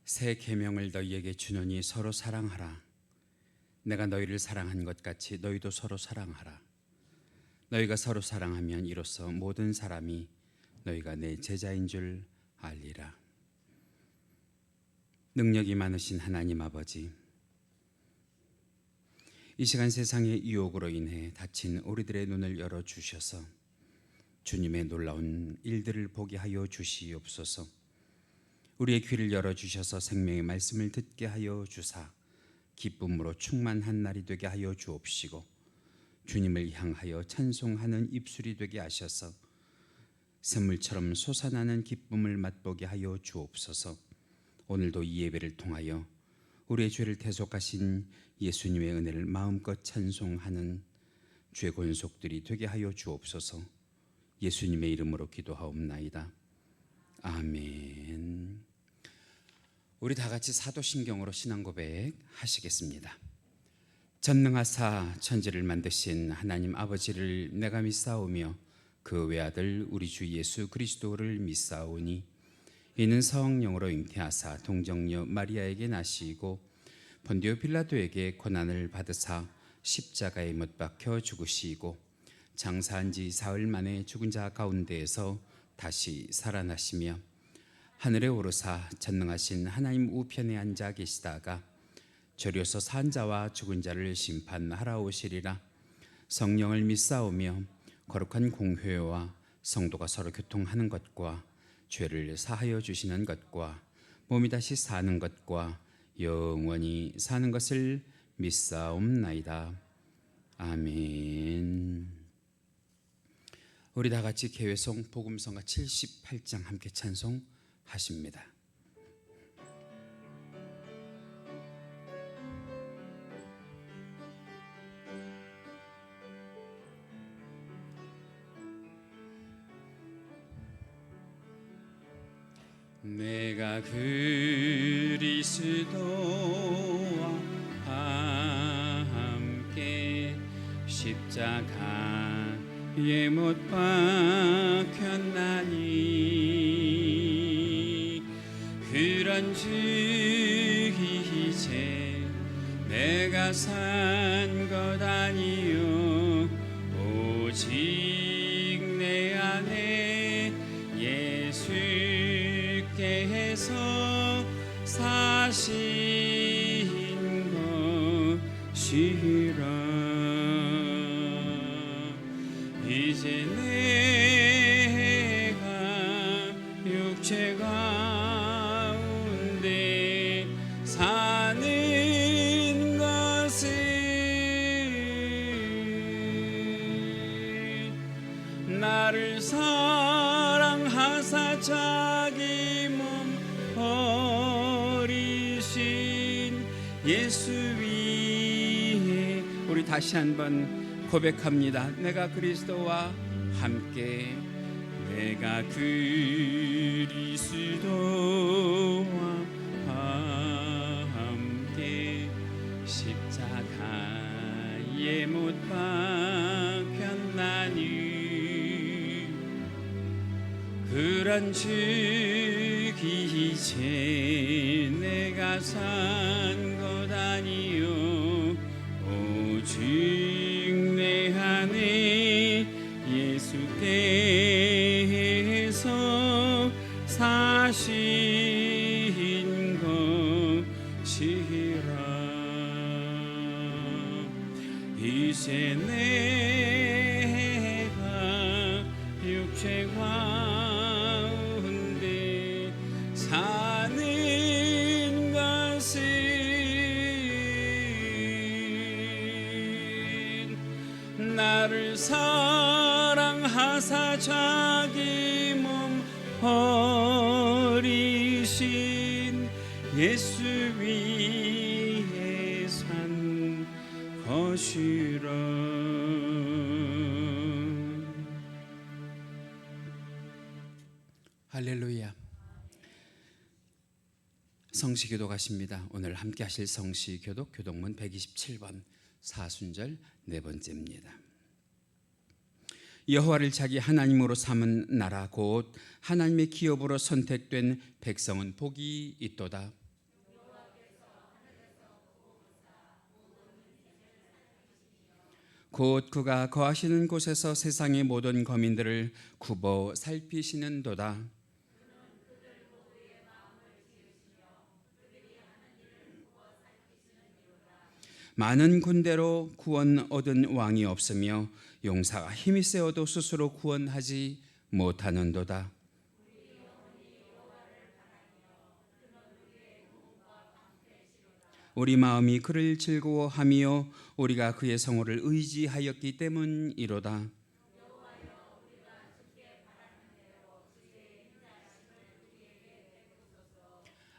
새 계명을 너희에게 주노니 서로 사랑하라. 내가 너희를 사랑한 것 같이 너희도 서로 사랑하라. 너희가 서로 사랑하면 이로써 모든 사람이 너희가 내 제자인 줄 알리라. 능력이 많으신 하나님 아버지, 이 시간 세상의 유혹으로 인해 닫힌 우리들의 눈을 열어주셔서 주님의 놀라운 일들을 보게 하여 주시옵소서. 우리의 귀를 열어주셔서 생명의 말씀을 듣게 하여 주사 기쁨으로 충만한 날이 되게 하여 주옵시고, 주님을 향하여 찬송하는 입술이 되게 하셔서 샘물처럼 솟아나는 기쁨을 맛보게 하여 주옵소서. 오늘도 이 예배를 통하여 우리의 죄를 대속하신 예수님의 은혜를 마음껏 찬송하는 죄 권속들이 되게 하여 주옵소서. 예수님의 이름으로 기도하옵나이다. 아멘. 우리 다 같이 사도신경으로 신앙 고백 하시겠습니다. 전능하사 천지를 만드신 하나님 아버지를 내가 믿사오며 그 외아들 우리 주 예수 그리스도를 믿사오니 이는 성령으로 잉태하사 동정녀 마리아에게 나시고 본디오 빌라도에게 고난을 받으사 십자가에 못 박혀 죽으시고 장사한 지 사흘 만에 죽은 자 가운데에서 다시 살아나시며 하늘에 오르사 전능하신 하나님 우편에 앉아 계시다가 저려서 산 자와 죽은 자를 심판하러 오시리라. 성령을 믿사오며 거룩한 공회와 성도가 서로 교통하는 것과 죄를 사하여 주시는 것과 몸이 다시 사는 것과 영원히 사는 것을 믿사옵나이다. 아멘. 우리 다 같이 개회송 복음성가 78장 함께 찬송하십니다. 내가 그리스도와 함께 십자가에 못 박혔나니 그런즉 이제 내가 산 것 아니요 오직 내 안에 예수께서 사신 것이라. 이제 내가 육체 가운데 사는 것은 나를 사랑하사 자기 몸 버리신 예수 위에 우리 다시 한번 고백합니다. 내가 그리스도와 함께 내가 그리스도와 함께 십자가에 못 박혔나니 그런즉 이제 내가 산 것 아니요 오직 내 안에 예수께서 사신 것이라. 이제 내가 육체 가운데 사는 것은 나를 사랑하사 자기 몸 버리신 예수 위에 산 것이라. 할렐루야. 성시교독 하십니다. 오늘 함께 하실 성시교독 교독문 127번 사순절 네 번째입니다. 여호와를 자기 하나님으로 삼은 나라 곧 하나님의 기업으로 선택된 백성은 복이 있도다. 곧 그가 거하시는 곳에서 세상의 모든 거민들을 굽어 살피시는도다. 많은 군대로 구원 얻은 왕이 없으며 용사가 힘이 세어도 스스로 구원하지 못하는도다. 우리 마음이 그를 즐거워하며 우리가 그의 성호를 의지하였기 때문이로다.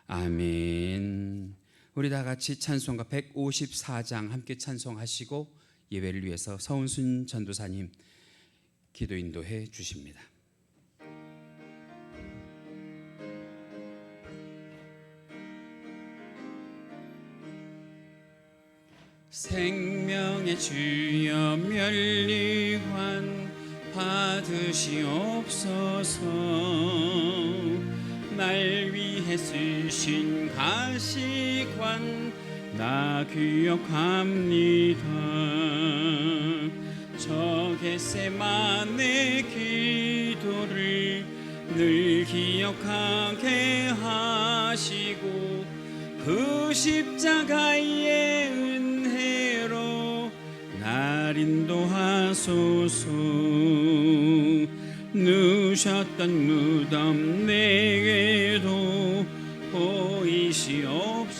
아멘. 우리 다 같이 찬송가 154장 함께 찬송하시고 예배를 위해서 서은순 전도사님 기도 인도해 주십니다. 생명의 주여 면류관 받으시옵소서. 날 위해 쓰신 가시관 나 기억합니다. 저 겟세마네 기도를 늘 기억하게 하시고 그 십자가의 은혜로 날 인도하소서. 누셨던 무덤 내게도 보이시옵소서.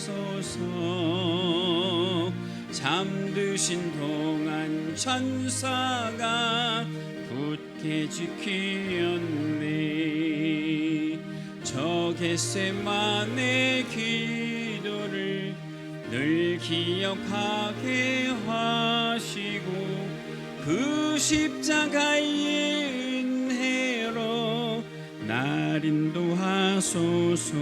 잠드신 동안 천사가 굳게 지키었네. 저 겟세마네 기도를 늘 기억하게 하시고 그 십자가의 은혜로 날 인도하소서.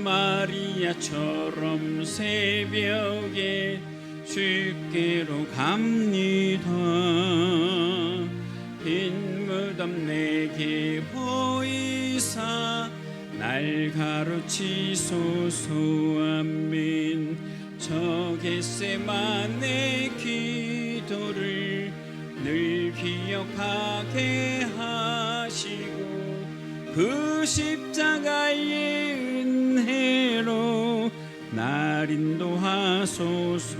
마리아처럼 새벽에 주께로 갑니다. 빈 무덤 내게 보이사 날 가르치소서. 아멘. 저 겟세마네 기도를 늘 기억하게 하시고 그 십자가의 은혜로 날 인도하소서.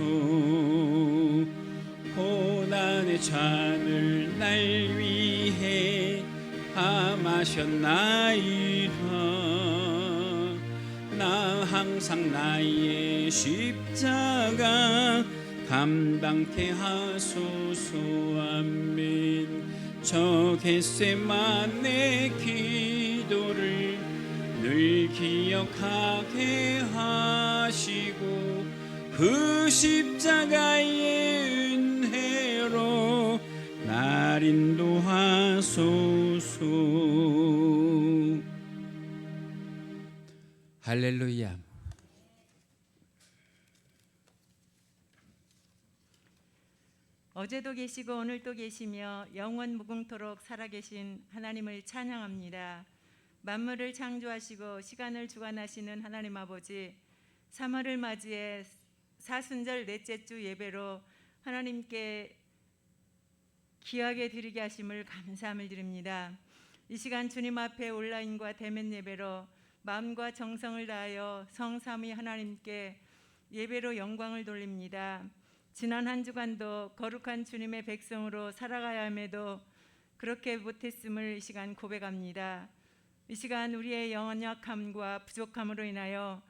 고난의 잔을 날 위해 다 마셨나이다. 나 항상 나의 십자가 감당케 하소서. 아멘. 저 겟세마네 기도를 늘 기억하게 하시고 그 십자가의 은혜로 날 인도하소서. 할렐루야. 어제도 계시고 오늘도 계시며 영원 무궁토록 살아계신 하나님을 찬양합니다. 만물을 창조하시고 시간을 주관하시는 하나님 아버지, 3월을 맞이해 사순절 넷째 주 예배로 하나님께 귀하게 드리게 하심을 감사함을 드립니다. 이 시간 주님 앞에 온라인과 대면 예배로 마음과 정성을 다하여 성삼위 하나님께 예배로 영광을 돌립니다. 지난 한 주간도 거룩한 주님의 백성으로 살아가야 함에도 그렇게 못했음을 이 시간 고백합니다. 이 시간 우리의 연약함과 부족함으로 인하여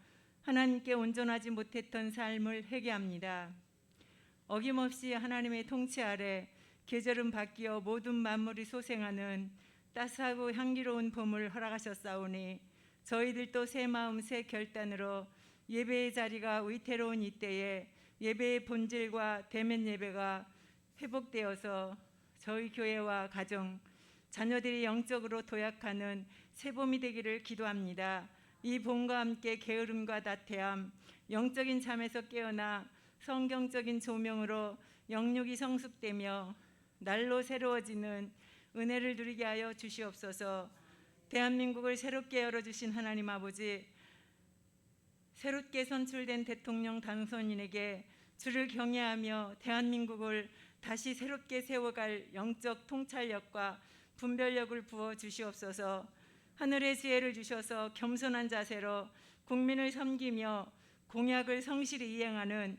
하나님께 온전하지 못했던 삶을 회개합니다. 어김없이 하나님의 통치 아래 계절은 바뀌어 모든 만물이 소생하는 따스하고 향기로운 봄을 허락하셨사오니 저희들도 새 마음 새 결단으로 예배의 자리가 위태로운 이때에 예배의 본질과 대면 예배가 회복되어서 저희 교회와 가정, 자녀들이 영적으로 도약하는 새 봄이 되기를 기도합니다. 이 봄과 함께 게으름과 나태함, 영적인 잠에서 깨어나 성경적인 조명으로 영육이 성숙되며 날로 새로워지는 은혜를 누리게 하여 주시옵소서. 대한민국을 새롭게 열어주신 하나님 아버지, 새롭게 선출된 대통령 당선인에게 주를 경외하며 대한민국을 다시 새롭게 세워갈 영적 통찰력과 분별력을 부어 주시옵소서. 하늘의 지혜를 주셔서 겸손한 자세로 국민을 섬기며 공약을 성실히 이행하는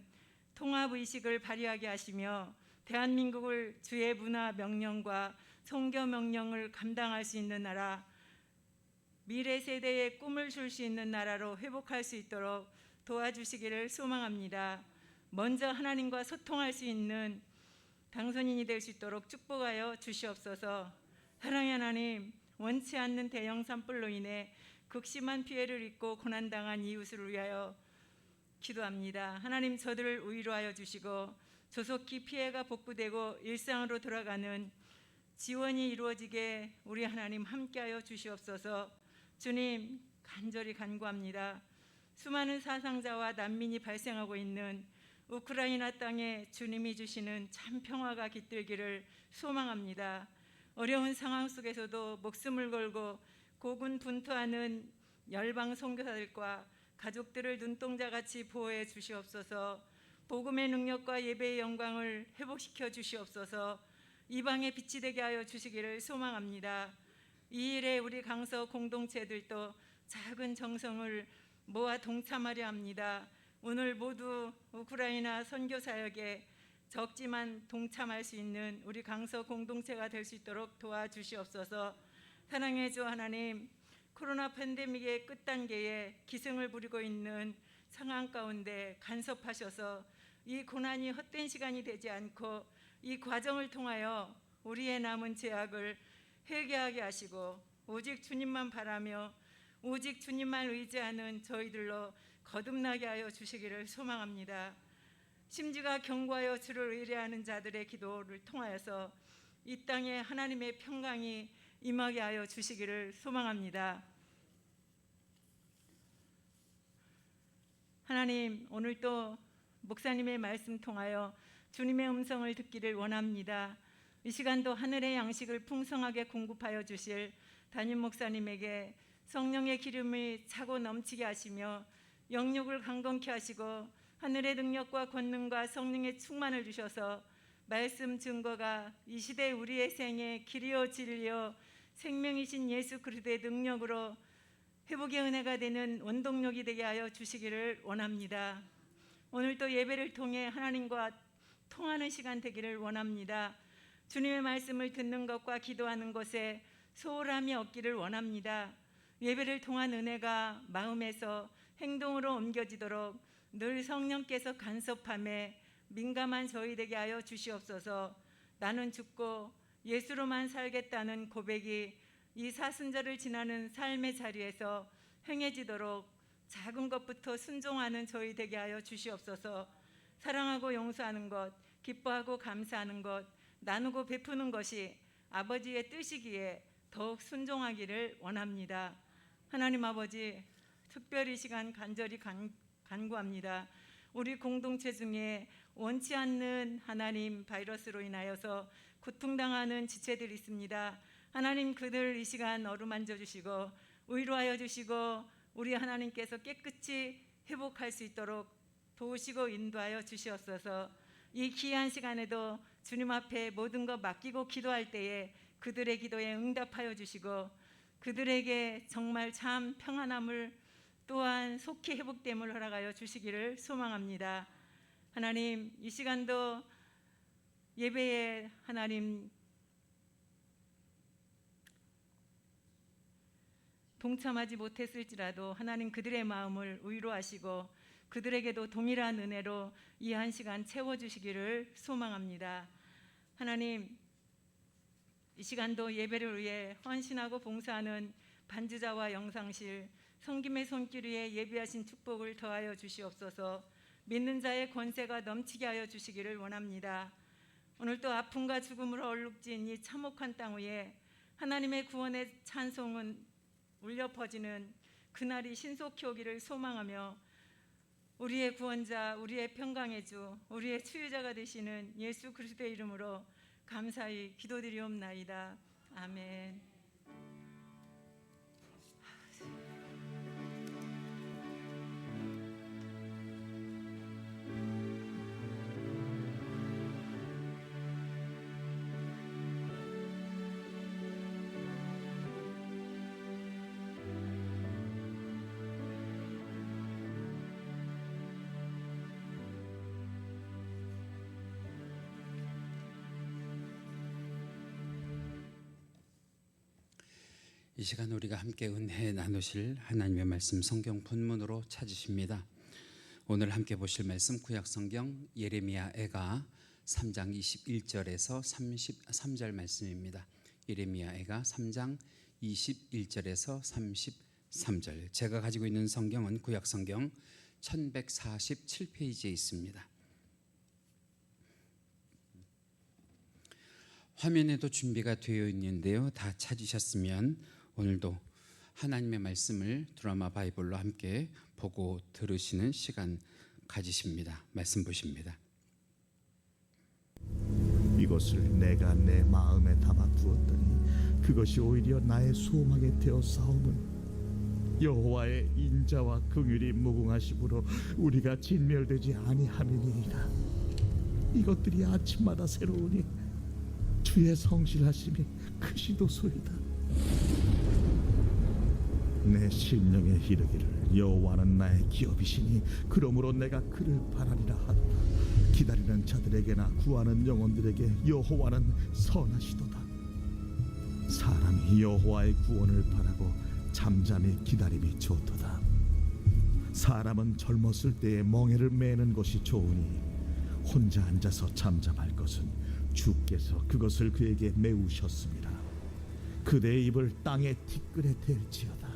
통합의식을 발휘하게 하시며 대한민국을 주의 문화 명령과 성교 명령을 감당할 수 있는 나라, 미래 세대에 꿈을 줄 수 있는 나라로 회복할 수 있도록 도와주시기를 소망합니다. 먼저 하나님과 소통할 수 있는 당선인이 될 수 있도록 축복하여 주시옵소서. 사랑의 하나님, 원치 않는 대형 산불로 인해 극심한 피해를 입고 고난당한 이웃을 위하여 기도합니다. 하나님, 저들을 위로하여 주시고 조속히 피해가 복구되고 일상으로 돌아가는 지원이 이루어지게 우리 하나님 함께하여 주시옵소서. 주님, 간절히 간구합니다. 수많은 사상자와 난민이 발생하고 있는 우크라이나 땅에 주님이 주시는 참 평화가 깃들기를 소망합니다. 어려운 상황 속에서도 목숨을 걸고 고군분투하는 열방 선교사들과 가족들을 눈동자같이 보호해 주시옵소서. 복음의 능력과 예배의 영광을 회복시켜 주시옵소서. 이방의 빛이 되게 하여 주시기를 소망합니다. 이 일에 우리 강서 공동체들도 작은 정성을 모아 동참하려 합니다. 오늘 모두 우크라이나 선교 사역에 적지만 동참할 수 있는 우리 강서 공동체가 될 수 있도록 도와주시옵소서. 사랑의 주 하나님, 코로나 팬데믹의 끝단계에 기승을 부리고 있는 상황 가운데 간섭하셔서 이 고난이 헛된 시간이 되지 않고 이 과정을 통하여 우리의 남은 죄악을 회개하게 하시고 오직 주님만 바라며 오직 주님만 의지하는 저희들로 거듭나게 하여 주시기를 소망합니다. 심지가 견고하여 주를 의뢰하는 자들의 기도를 통하여서 이 땅에 하나님의 평강이 임하게 하여 주시기를 소망합니다. 하나님, 오늘 또 목사님의 말씀 통하여 주님의 음성을 듣기를 원합니다. 이 시간도 하늘의 양식을 풍성하게 공급하여 주실 담임 목사님에게 성령의 기름이 차고 넘치게 하시며 영육을 강건케 하시고 하늘의 능력과 권능과 성령의 충만을 주셔서 말씀 증거가 이 시대 우리의 생에 길이요 진리요 생명이신 예수 그리스도의 능력으로 회복의 은혜가 되는 원동력이 되게 하여 주시기를 원합니다. 오늘도 예배를 통해 하나님과 통하는 시간 되기를 원합니다. 주님의 말씀을 듣는 것과 기도하는 것에 소홀함이 없기를 원합니다. 예배를 통한 은혜가 마음에서 행동으로 옮겨지도록 늘 성령께서 간섭함에 민감한 저희 되게 하여 주시옵소서. 나는 죽고 예수로만 살겠다는 고백이 이 사순절을 지나는 삶의 자리에서 행해지도록 작은 것부터 순종하는 저희 되게 하여 주시옵소서. 사랑하고 용서하는 것, 기뻐하고 감사하는 것, 나누고 베푸는 것이 아버지의 뜻이기에 더욱 순종하기를 원합니다. 하나님 아버지, 특별히 시간 간절히 간구합니다. 우리 공동체 중에 원치 않는 하나님 바이러스로 인하여서 고통당하는 지체들이 있습니다. 하나님, 그들 이 시간 어루만져 주시고 위로하여 주시고 우리 하나님께서 깨끗이 회복할 수 있도록 도우시고 인도하여 주시옵소서. 이 귀한 시간에도 주님 앞에 모든 것 맡기고 기도할 때에 그들의 기도에 응답하여 주시고 그들에게 정말 참 평안함을 또한 속히 회복됨을 허락하여 주시기를 소망합니다. 하나님, 이 시간도 예배에 하나님 동참하지 못했을지라도 하나님 그들의 마음을 위로하시고 그들에게도 동일한 은혜로 이 한 시간 채워주시기를 소망합니다. 하나님, 이 시간도 예배를 위해 헌신하고 봉사하는 반주자와 영상실, 성김의 손길 위에 예비하신 축복을 더하여 주시옵소서. 믿는 자의 권세가 넘치게 하여 주시기를 원합니다. 오늘도 아픔과 죽음으로 얼룩진 이 참혹한 땅 위에 하나님의 구원의 찬송은 울려 퍼지는 그날이 신속히 오기를 소망하며 우리의 구원자, 우리의 평강의 주, 우리의 치유자가 되시는 예수 그리스도의 이름으로 감사히 기도드리옵나이다. 아멘. 이 시간 우리가 함께 은혜 나누실 하나님의 말씀 성경 본문으로 찾으십니다. 오늘 함께 보실 말씀 구약 성경 예레미야 애가 3장 21절에서 33절 말씀입니다. 예레미야 애가 3장 21절에서 33절. 제가 가지고 있는 성경은 구약 성경 1147페이지에 있습니다. 화면에도 준비가 되어 있는데요. 다 찾으셨으면 오늘도 하나님의 말씀을 드라마 바이블로 함께 보고 들으시는 시간 가지십니다. 말씀 보십니다. 이것을 내가 내 마음에 담아 두었더니 그것이 오히려 나의 소망이 되어 싸움은 여호와의 인자와 긍휼이 무궁하심으로 우리가 진멸되지 아니함이니이다. 이것들이 아침마다 새로우니 주의 성실하심이 크시도소이다. 내 심령에 이르기를 여호와는 나의 기업이시니 그러므로 내가 그를 바라리라 하도다. 기다리는 자들에게나 구하는 영혼들에게 여호와는 선하시도다. 사람이 여호와의 구원을 바라고 잠잠히 기다림이 좋도다. 사람은 젊었을 때에 멍에를 매는 것이 좋으니 혼자 앉아서 잠잠할 것은 주께서 그것을 그에게 메우셨습니다. 그대의 입을 땅의 티끌에 댈지어다.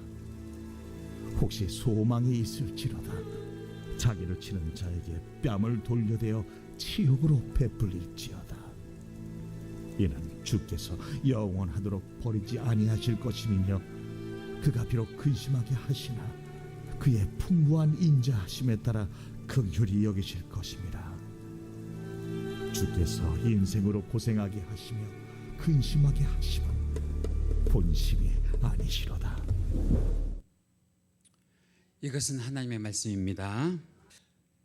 혹시 소망이 있을지로다. 자기를 치는 자에게 뺨을 돌려대어 치욕으로 베풀릴지어다. 이는 주께서 영원하도록 버리지 아니하실 것임이며 그가 비록 근심하게 하시나 그의 풍부한 인자하심에 따라 긍휼히 여기실 것입니다. 주께서 인생으로 고생하게 하시며 근심하게 하심은 본심이 아니시로다. 이것은 하나님의 말씀입니다.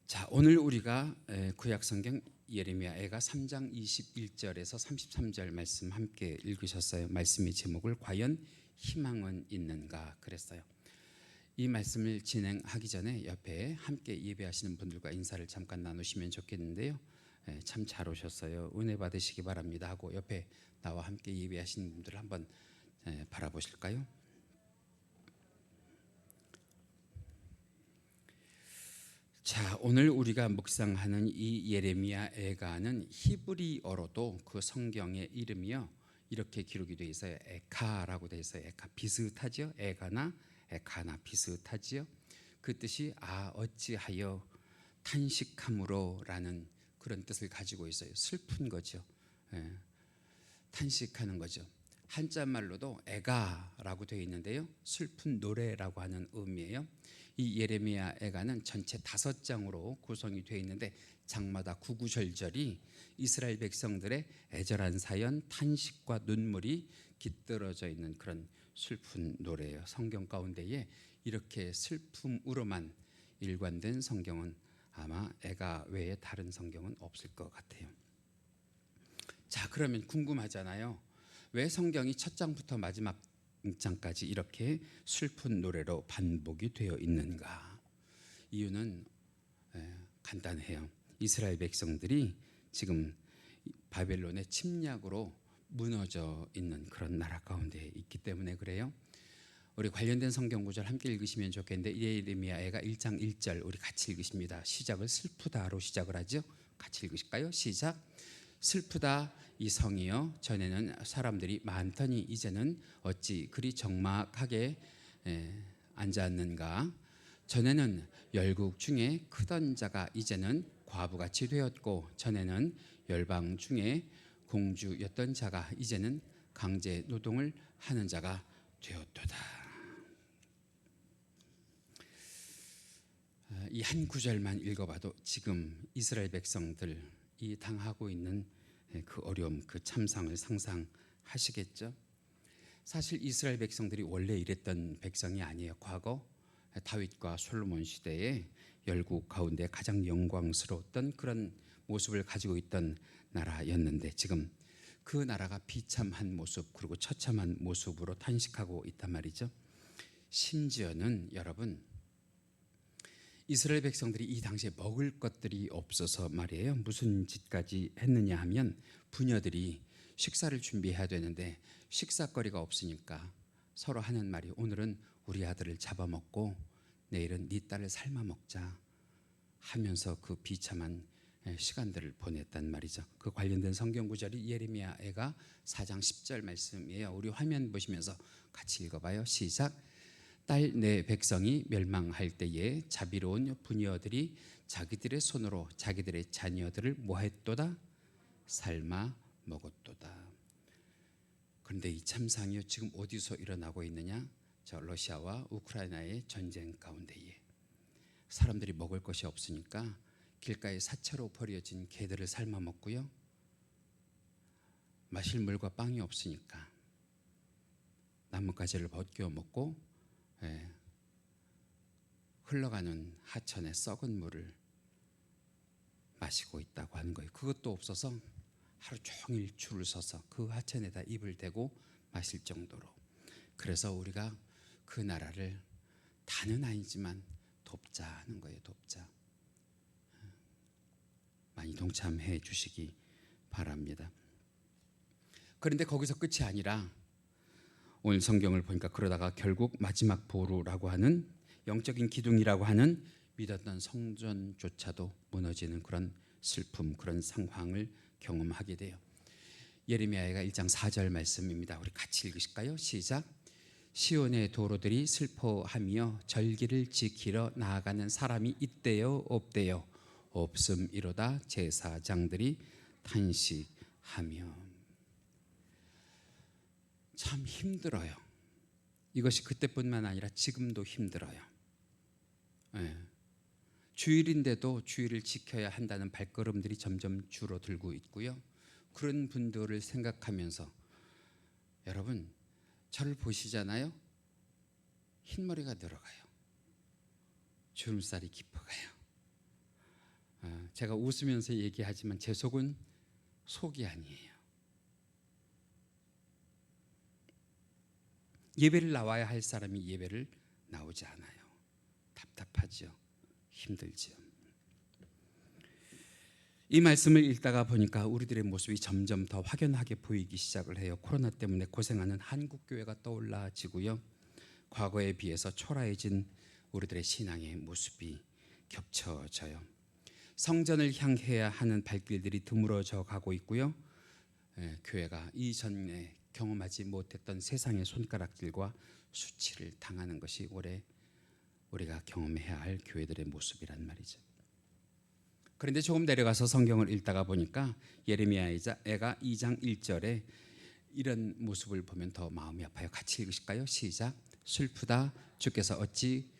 자, 오늘 우리가 구약 성경 예레미야 애가 3장 21절에서 33절 말씀 함께 읽으셨어요. 말씀의 제목을 과연 희망은 있는가 그랬어요. 이 말씀을 진행하기 전에 옆에 함께 예배하시는 분들과 인사를 잠깐 나누시면 좋겠는데요. 참 잘 오셨어요. 은혜 받으시기 바랍니다 하고 옆에 나와 함께 예배하시는 분들을 한번 바라보실까요? 자, 오늘 우리가 묵상하는 이 예레미야 애가는 히브리어로도 그 성경의 이름이요 이렇게 기록이 되어 있어요. 에카라고 되어 있어요. 에카 비슷하죠? 에가나 에카나 비슷하지요? 그 뜻이 어찌하여 탄식함으로라는 그런 뜻을 가지고 있어요. 슬픈 거죠. 탄식하는 거죠. 한자말로도 애가라고 되어 있는데요. 슬픈 노래라고 하는 의미예요. 이 예레미야 애가는 전체 5장으로 구성이 되어 있는데 장마다 구구절절이 이스라엘 백성들의 애절한 사연, 탄식과 눈물이 깃들어져 있는 그런 슬픈 노래예요. 성경 가운데에 이렇게 슬픔으로만 일관된 성경은 아마 애가 외에 다른 성경은 없을 것 같아요. 자, 그러면 궁금하잖아요. 왜 성경이 첫 장부터 마지막 장까지 이렇게 슬픈 노래로 반복이 되어 있는가? 이유는 간단해요. 이스라엘 백성들이 지금 바벨론의 침략으로 무너져 있는 그런 나라 가운데 있기 때문에 그래요. 우리 관련된 성경 구절 함께 읽으시면 좋겠는데 예레미야 애가 1장 1절 우리 같이 읽으십니다. 시작을 슬프다로 시작을 하죠. 같이 읽으실까요? 시작. 슬프다 이 성이여 전에는 사람들이 많더니 이제는 어찌 그리 적막하게 앉았는가. 전에는 열국 중에 크던 자가 이제는 과부같이 되었고 전에는 열방 중에 공주였던 자가 이제는 강제 노동을 하는 자가 되었도다. 이 한 구절만 읽어봐도 지금 이스라엘 백성들이 당하고 있는 그 어려움, 그 참상을 상상하시겠죠? 사실 이스라엘 백성들이 원래 이랬던 백성이 아니에요. 과거 다윗과 솔로몬 시대에 열국 가운데 가장 영광스러웠던 그런 모습을 가지고 있던 나라였는데 지금 그 나라가 비참한 모습 그리고 처참한 모습으로 탄식하고 있단 말이죠. 심지어는 여러분 이스라엘 백성들이 이 당시에 먹을 것들이 없어서 말이에요. 무슨 짓까지 했느냐 하면 부녀들이 식사를 준비해야 되는데 식사거리가 없으니까 서로 하는 말이 오늘은 우리 아들을 잡아먹고 내일은 네 딸을 삶아먹자 하면서 그 비참한 시간들을 보냈단 말이죠. 그 관련된 성경 구절이 예레미야가 4장 10절 말씀이에요. 우리 화면 보시면서 같이 읽어봐요. 시작. 딸 내 백성이 멸망할 때에 자비로운 부녀들이 자기들의 손으로 자기들의 자녀들을 뭐했도다? 삶아 먹었도다. 그런데 이 참상이 지금 어디서 일어나고 있느냐? 저 러시아와 우크라이나의 전쟁 가운데에 사람들이 먹을 것이 없으니까 길가에 사체로 버려진 개들을 삶아 먹고요. 마실 물과 빵이 없으니까 나뭇가지를 벗겨 먹고 흘러가는 하천의 썩은 물을 마시고 있다고 하는 거예요. 그것도 없어서 하루 종일 줄을 서서 그 하천에다 입을 대고 마실 정도로. 그래서 우리가 그 나라를 다는 아니지만 돕자 하는 거예요. 돕자. 많이 동참해 주시기 바랍니다. 그런데 거기서 끝이 아니라 오늘 성경을 보니까 그러다가 결국 마지막 보루라고 하는 영적인 기둥이라고 하는 믿었던 성전조차도 무너지는 그런 슬픔, 그런 상황을 경험하게 돼요. 예레미야가 1장 4절 말씀입니다. 우리 같이 읽으실까요? 시작. 시온의 도로들이 슬퍼하며 절기를 지키러 나아가는 사람이 있대요, 없대요? 없음이로다. 제사장들이 탄식하며. 참 힘들어요. 이것이 그때뿐만 아니라 지금도 힘들어요. 주일인데도 주일을 지켜야 한다는 발걸음들이 점점 줄어들고 있고요. 그런 분들을 생각하면서 여러분 저를 보시잖아요. 흰머리가 늘어가요. 주름살이 깊어가요. 제가 웃으면서 얘기하지만 제 속은 속이 아니에요. 예배를 나와야 할 사람이 예배를 나오지 않아요. 답답하죠. 힘들죠. 이 말씀을 읽다가 보니까 우리들의 모습이 점점 더 확연하게 보이기 시작을 해요. 코로나 때문에 고생하는 한국교회가 떠올라지고요. 과거에 비해서 초라해진 우리들의 신앙의 모습이 겹쳐져요. 성전을 향해야 하는 발길들이 드물어져 가고 있고요. 교회가 이전에 경험하지 못했던 세상의 손가락질과 수치를 당하는 것이 올해 우리가 경험해야 할 교회들의 모습이란 말이죠. 그런데 조금 내려가서 성경을 읽다가 보니까 예레미야가 2장 1절에 이런 모습을 보면 더 마음이 아파요. 같이 읽으실까요? 시작. 슬프다. 주께서 어찌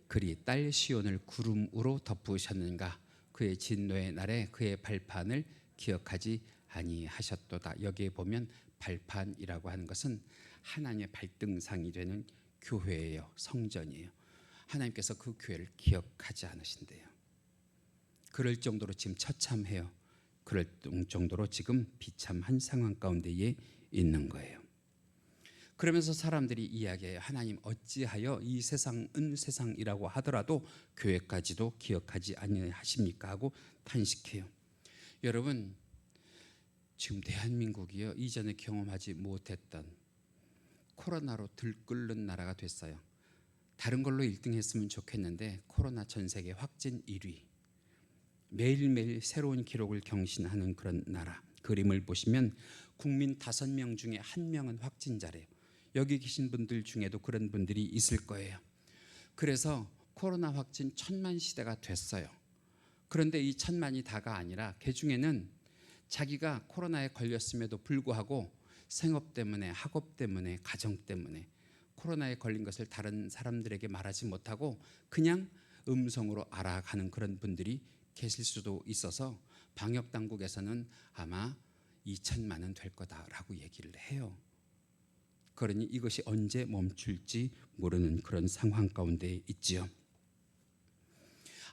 그리 딸 시온을 구름으로 덮으셨는가. 그의 진노의 날에 그의 발판을 기억하지 아니하셨도다. 여기에 보면 발판이라고 하는 것은 하나님의 발등상이 되는 교회예요. 성전이에요. 하나님께서 그 교회를 기억하지 않으신대요. 그럴 정도로 지금 처참해요. 그럴 정도로 지금 비참한 상황 가운데에 있는 거예요. 그러면서 사람들이 이야기해요. 하나님 어찌하여 이 세상은 세상이라고 하더라도 교회까지도 기억하지 아니하십니까 하고 탄식해요. 여러분 지금 대한민국이요 이전에 경험하지 못했던 코로나로 들끓는 나라가 됐어요. 다른 걸로 1등 했으면 좋겠는데 코로나 전 세계 확진 1위. 매일매일 새로운 기록을 경신하는 그런 나라. 그림을 보시면 국민 5명 중에 1명은 확진자래요. 여기 계신 분들 중에도 그런 분들이 있을 거예요. 그래서 코로나 확진 1000만 시대가 됐어요. 그런데 이 1000만이 다가 아니라 그 중에는 자기가 코로나에 걸렸음에도 불구하고 생업 때문에, 학업 때문에, 가정 때문에 코로나에 걸린 것을 다른 사람들에게 말하지 못하고 그냥 음성으로 알아가는 그런 분들이 계실 수도 있어서 방역당국에서는 아마 2000만은 될 거다라고 얘기를 해요. 그러니 이것이 언제 멈출지 모르는 그런 상황 가운데 있지요.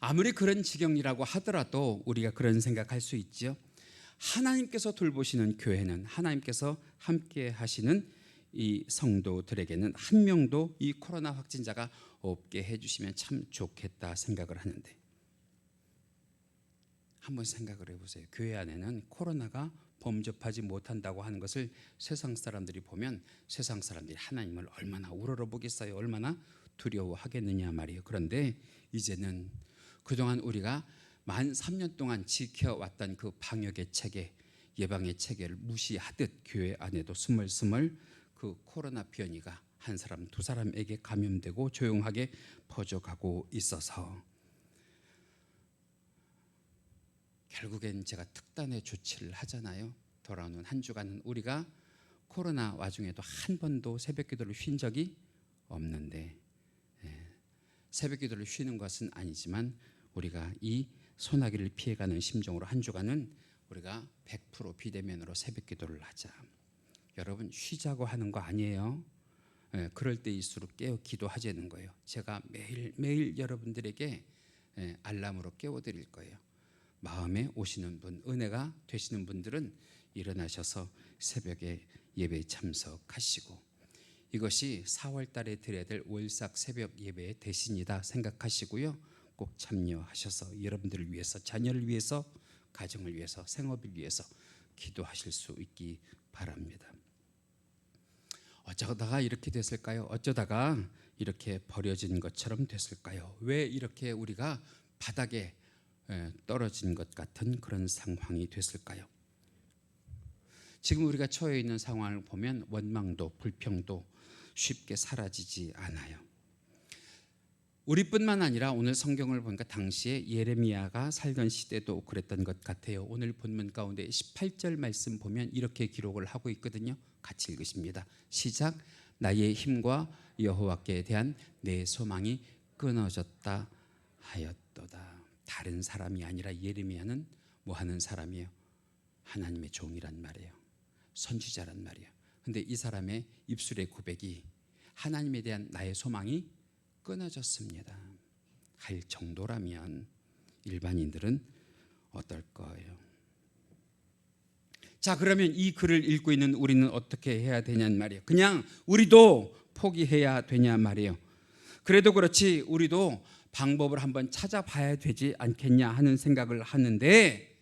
아무리 그런 지경이라고 하더라도 우리가 그런 생각할 수 있지요. 하나님께서 돌보시는 교회는, 하나님께서 함께 하시는 이 성도들에게는 한 명도 이 코로나 확진자가 없게 해주시면 참 좋겠다 생각을 하는데, 한번 생각을 해보세요. 교회 안에는 코로나가 범접하지 못한다고 하는 것을 세상 사람들이 보면 세상 사람들이 하나님을 얼마나 우러러보겠어요. 얼마나 두려워하겠느냐 말이에요. 그런데 이제는 그동안 우리가 만 3년 동안 지켜왔던 그 방역의 체계, 예방의 체계를 무시하듯 교회 안에도 스멀스멀 그 코로나 변이가 한 사람 두 사람에게 감염되고 조용하게 퍼져가고 있어서 결국엔 제가 특단의 조치를 하잖아요. 돌아오는 한 주간은 우리가 코로나 와중에도 한 번도 새벽 기도를 쉰 적이 없는데, 새벽 기도를 쉬는 것은 아니지만 우리가 이 소나기를 피해가는 심정으로 한 주간은 우리가 100% 비대면으로 새벽 기도를 하자. 여러분, 쉬자고 하는 거 아니에요. 그럴 때일수록 깨어 기도하자는 거예요. 제가 매일 여러분들에게 알람으로 깨워드릴 거예요. 마음에 오시는 분, 은혜가 되시는 분들은 일어나셔서 새벽에 예배에 참석하시고, 이것이 4월 달에 드려야 될 월삭 새벽 예배의 대신이다 생각하시고요. 꼭 참여하셔서 여러분들을 위해서, 자녀를 위해서, 가정을 위해서, 생업을 위해서 기도하실 수 있기 바랍니다. 어쩌다가 이렇게 됐을까요? 어쩌다가 이렇게 버려진 것처럼 됐을까요? 왜 이렇게 우리가 바닥에 떨어진 것 같은 그런 상황이 됐을까요? 지금 우리가 처해 있는 상황을 보면 원망도 불평도 쉽게 사라지지 않아요. 우리뿐만 아니라 오늘 성경을 보니까 당시에 예레미야가 살던 시대도 그랬던 것 같아요. 오늘 본문 가운데 18절 말씀 보면 이렇게 기록을 하고 있거든요. 같이 읽으십니다. 시작. 나의 힘과 여호와께 대한 내 소망이 끊어졌다 하였도다. 다른 사람이 아니라 예레미야는 뭐 하는 사람이에요? 하나님의 종이란 말이에요. 선지자란 말이에요. 근데 이 사람의 입술의 고백이 하나님에 대한 나의 소망이 끊어졌습니다 할 정도라면 일반인들은 어떨 거예요? 자, 그러면 이 글을 읽고 있는 우리는 어떻게 해야 되냐는 말이에요. 그냥 우리도 포기해야 되냐 말이에요. 그래도 그렇지 우리도 방법을 한번 찾아봐야 되지 않겠냐 하는 생각을 하는데,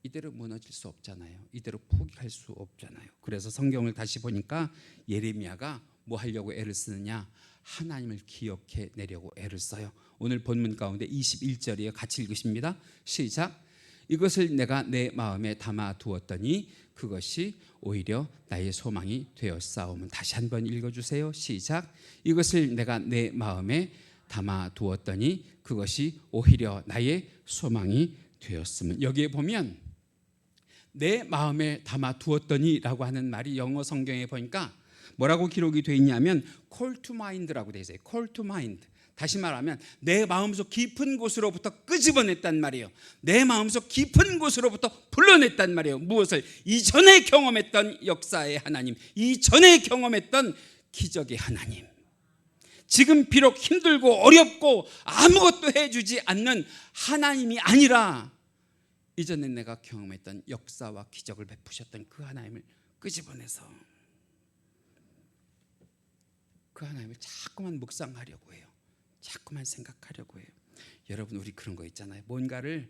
이대로 무너질 수 없잖아요. 이대로 포기할 수 없잖아요. 그래서 성경을 다시 보니까 예레미야가 뭐 하려고 애를 쓰느냐? 하나님을 기억해 내려고 애를 써요. 오늘 본문 가운데 21절이에요. 같이 읽으십니다. 시작. 이것을 내가 내 마음에 담아 두었더니 그것이 오히려 나의 소망이 되었사오면. 다시 한번 읽어주세요. 시작. 이것을 내가 내 마음에 담아 두었더니 그것이 오히려 나의 소망이 되었으면. 여기에 보면 내 마음에 담아 두었더니 라고 하는 말이 영어 성경에 보니까 뭐라고 기록이 되어 있냐면 call to mind라고 되어 있어요. call to mind. 다시 말하면 내 마음속 깊은 곳으로부터 끄집어냈단 말이에요. 내 마음속 깊은 곳으로부터 불러냈단 말이에요. 무엇을? 이전에 경험했던 역사의 하나님, 이전에 경험했던 기적의 하나님. 지금 비록 힘들고 어렵고 아무것도 해주지 않는 하나님이 아니라 이전에 내가 경험했던 역사와 기적을 베푸셨던 그 하나님을 끄집어내서 그 하나님을 자꾸만 묵상하려고 해요. 자꾸만 생각하려고 해요. 여러분, 우리 그런 거 있잖아요. 뭔가를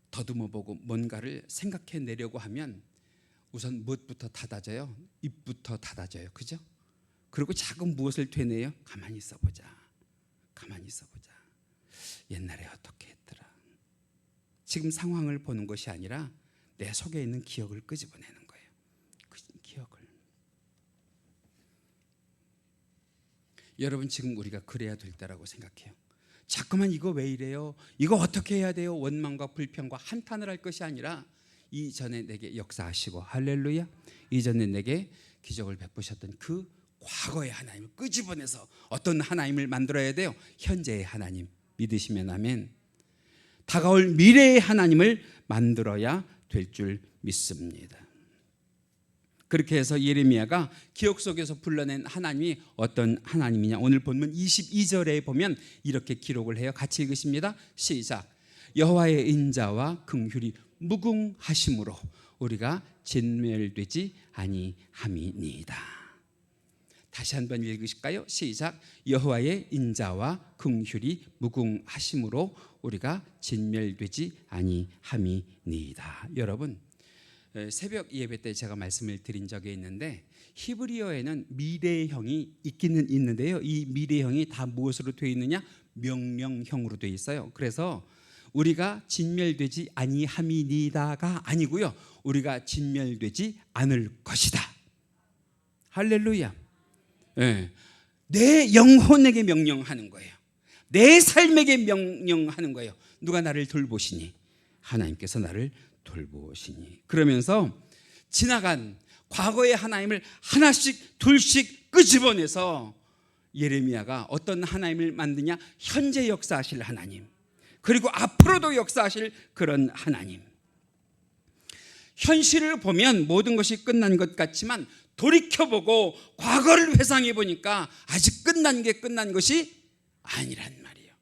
더듬어보고 뭔가를 생각해내려고 하면 우선 무엇부터 닫아져요? 입부터 닫아져요. 그죠? 그리고 자꾸 무엇을 되뇌요? 가만히 있어보자. 가만히 있어보자. 옛날에 어떻게 했더라. 지금 상황을 보는 것이 아니라 내 속에 있는 기억을 끄집어내는 거예요. 그 기억을. 여러분, 지금 우리가 그래야 될 때라고 생각해요. 자꾸만 이거 왜 이래요? 이거 어떻게 해야 돼요? 원망과 불평과 한탄을 할 것이 아니라 이전에 내게 역사하시고, 할렐루야, 이전에 내게 기적을 베푸셨던 그 과거의 하나님을 끄집어내서 어떤 하나님을 만들어야 돼요? 현재의 하나님. 믿으시면 아멘. 다가올 미래의 하나님을 만들어야 될 줄 믿습니다. 그렇게 해서 예레미야가 기억 속에서 불러낸 하나님이 어떤 하나님이냐, 오늘 본문 22절에 보면 이렇게 기록을 해요. 같이 읽으십니다. 시작. 여호와의 인자와 긍휼이 무궁하심으로 우리가 진멸되지 아니함이니이다. 다시 한번 읽으실까요? 시작. 여호와의 인자와 긍휼이 무궁하심으로 우리가 진멸되지 아니함이니이다. 여러분, 새벽 예배 때 제가 말씀을 드린 적이 있는데 히브리어에는 미래형이 있기는 있는데요. 이 미래형이 다 무엇으로 되어 있느냐? 명령형으로 되어 있어요. 그래서 우리가 진멸되지 아니함이니다가 아니고요. 우리가 진멸되지 않을 것이다. 할렐루야. 내 영혼에게 명령하는 거예요. 내 삶에게 명령하는 거예요. 누가 나를 돌보시니? 하나님께서 나를 돌보시니. 그러면서 지나간 과거의 하나님을 하나씩 둘씩 끄집어내서 예레미야가 어떤 하나님을 만드냐? 현재 역사하실 하나님, 그리고 앞으로도 역사하실 그런 하나님. 현실을 보면 모든 것이 끝난 것 같지만 돌이켜보고 과거를 회상해 보니까 아직 끝난 게 끝난 것이 아니란 말이에요.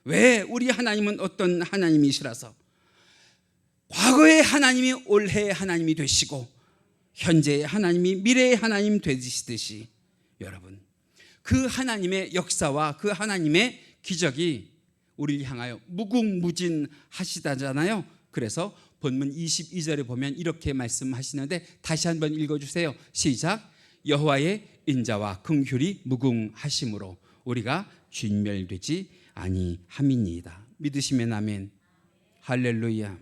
왜? 우리 하나님은 어떤 하나님이시라서 과거의 하나님이 올해의 하나님이 되시고 현재의 하나님이 미래의 하나님 되시듯이 여러분, 그 하나님의 역사와 그 하나님의 기적이 우리를 향하여 무궁무진하시다잖아요. 그래서 본문 22절에 보면 이렇게 말씀하시는데 다시 한번 읽어주세요. 시작. 여호와의 인자와 긍휼이 무궁하심으로 우리가 진멸되지 아니함이니이다. 믿으시면 아멘. 할렐루야.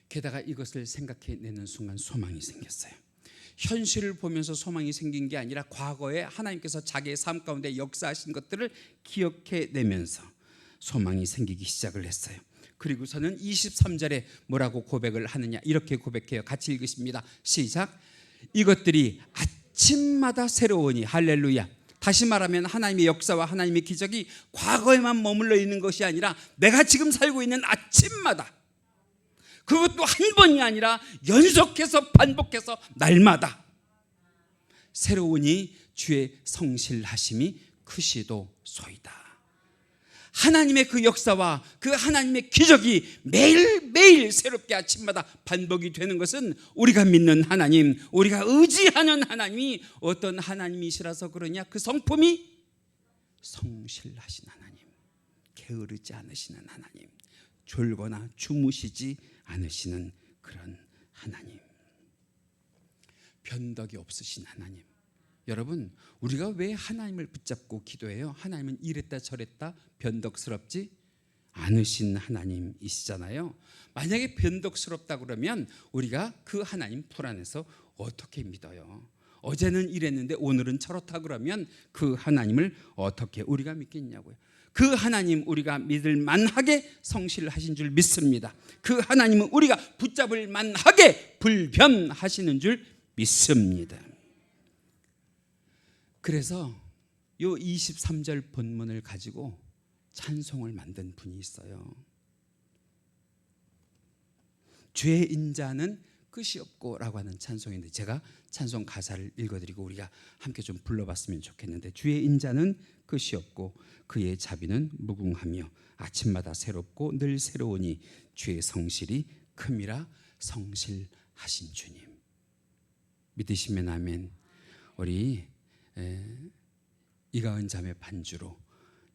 게다가 이것을 생각해내는 순간 소망이 생겼어요. 현실을 보면서 소망이 생긴 게 아니라 과거에 하나님께서 자기의 삶 가운데 역사하신 것들을 기억해내면서 소망이 생기기 시작을 했어요. 그리고서는 23절에 뭐라고 고백을 하느냐, 이렇게 고백해요. 같이 읽으십니다. 시작. 이것들이 아침마다 새로우니. 할렐루야. 다시 말하면 하나님의 역사와 하나님의 기적이 과거에만 머물러 있는 것이 아니라 내가 지금 살고 있는 아침마다, 그것도 한 번이 아니라 연속해서 반복해서 날마다 새로우니 주의 성실하심이 크시도소이다. 하나님의 그 역사와 그 하나님의 기적이 매일매일 새롭게 아침마다 반복이 되는 것은 우리가 믿는 하나님, 우리가 의지하는 하나님이 어떤 하나님이시라서 그러냐? 그 성품이 성실하신 하나님, 게으르지 않으시는 하나님, 졸거나 주무시지 않으시는 그런 하나님, 변덕이 없으신 하나님. 여러분, 우리가 왜 하나님을 붙잡고 기도해요? 하나님은 이랬다 저랬다 변덕스럽지 않으신 하나님이시잖아요. 만약에 변덕스럽다 그러면 우리가 그 하나님 불안해서 어떻게 믿어요? 어제는 이랬는데 오늘은 저렇다 그러면 그 하나님을 어떻게 우리가 믿겠냐고요. 그 하나님 우리가 믿을 만하게 성실하신 줄 믿습니다. 그 하나님은 우리가 붙잡을 만하게 불변하시는 줄 믿습니다. 그래서 요 23절 본문을 가지고 찬송을 만든 분이 있어요. 주의 인자는 끝이 없고 라고 하는 찬송인데 제가 찬송 가사를 읽어드리고 우리가 함께 좀 불러봤으면 좋겠는데, 주의 인자는 끝이 없고 그의 자비는 무궁하며 아침마다 새롭고 늘 새로우니 주의 성실이 큼이라. 성실하신 주님. 믿으시면 아멘. 우리 이가은 자매 반주로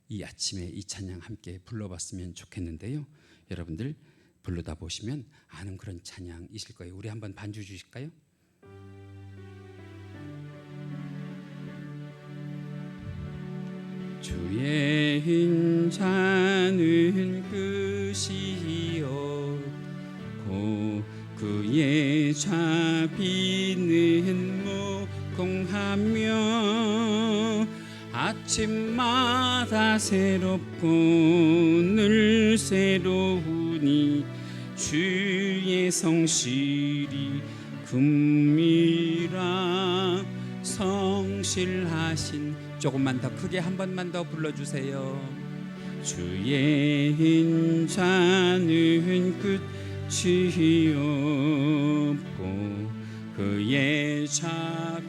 이 아침에 이 찬양 함께 불러봤으면 좋겠는데요. 여러분들 부르다 보시면 아는 그런 찬양이실 거예요. 우리 한번 반주 주실까요? 주의 인자는 끝이 없고 그의 자비는 무궁하며 아침마다 새롭고 늘 새로우니 주의 성실이 금이라. 성실하신, 조금만 더 크게 한 번만 더 불러주세요. 주의 인자는 끝이 없고 그의 자비는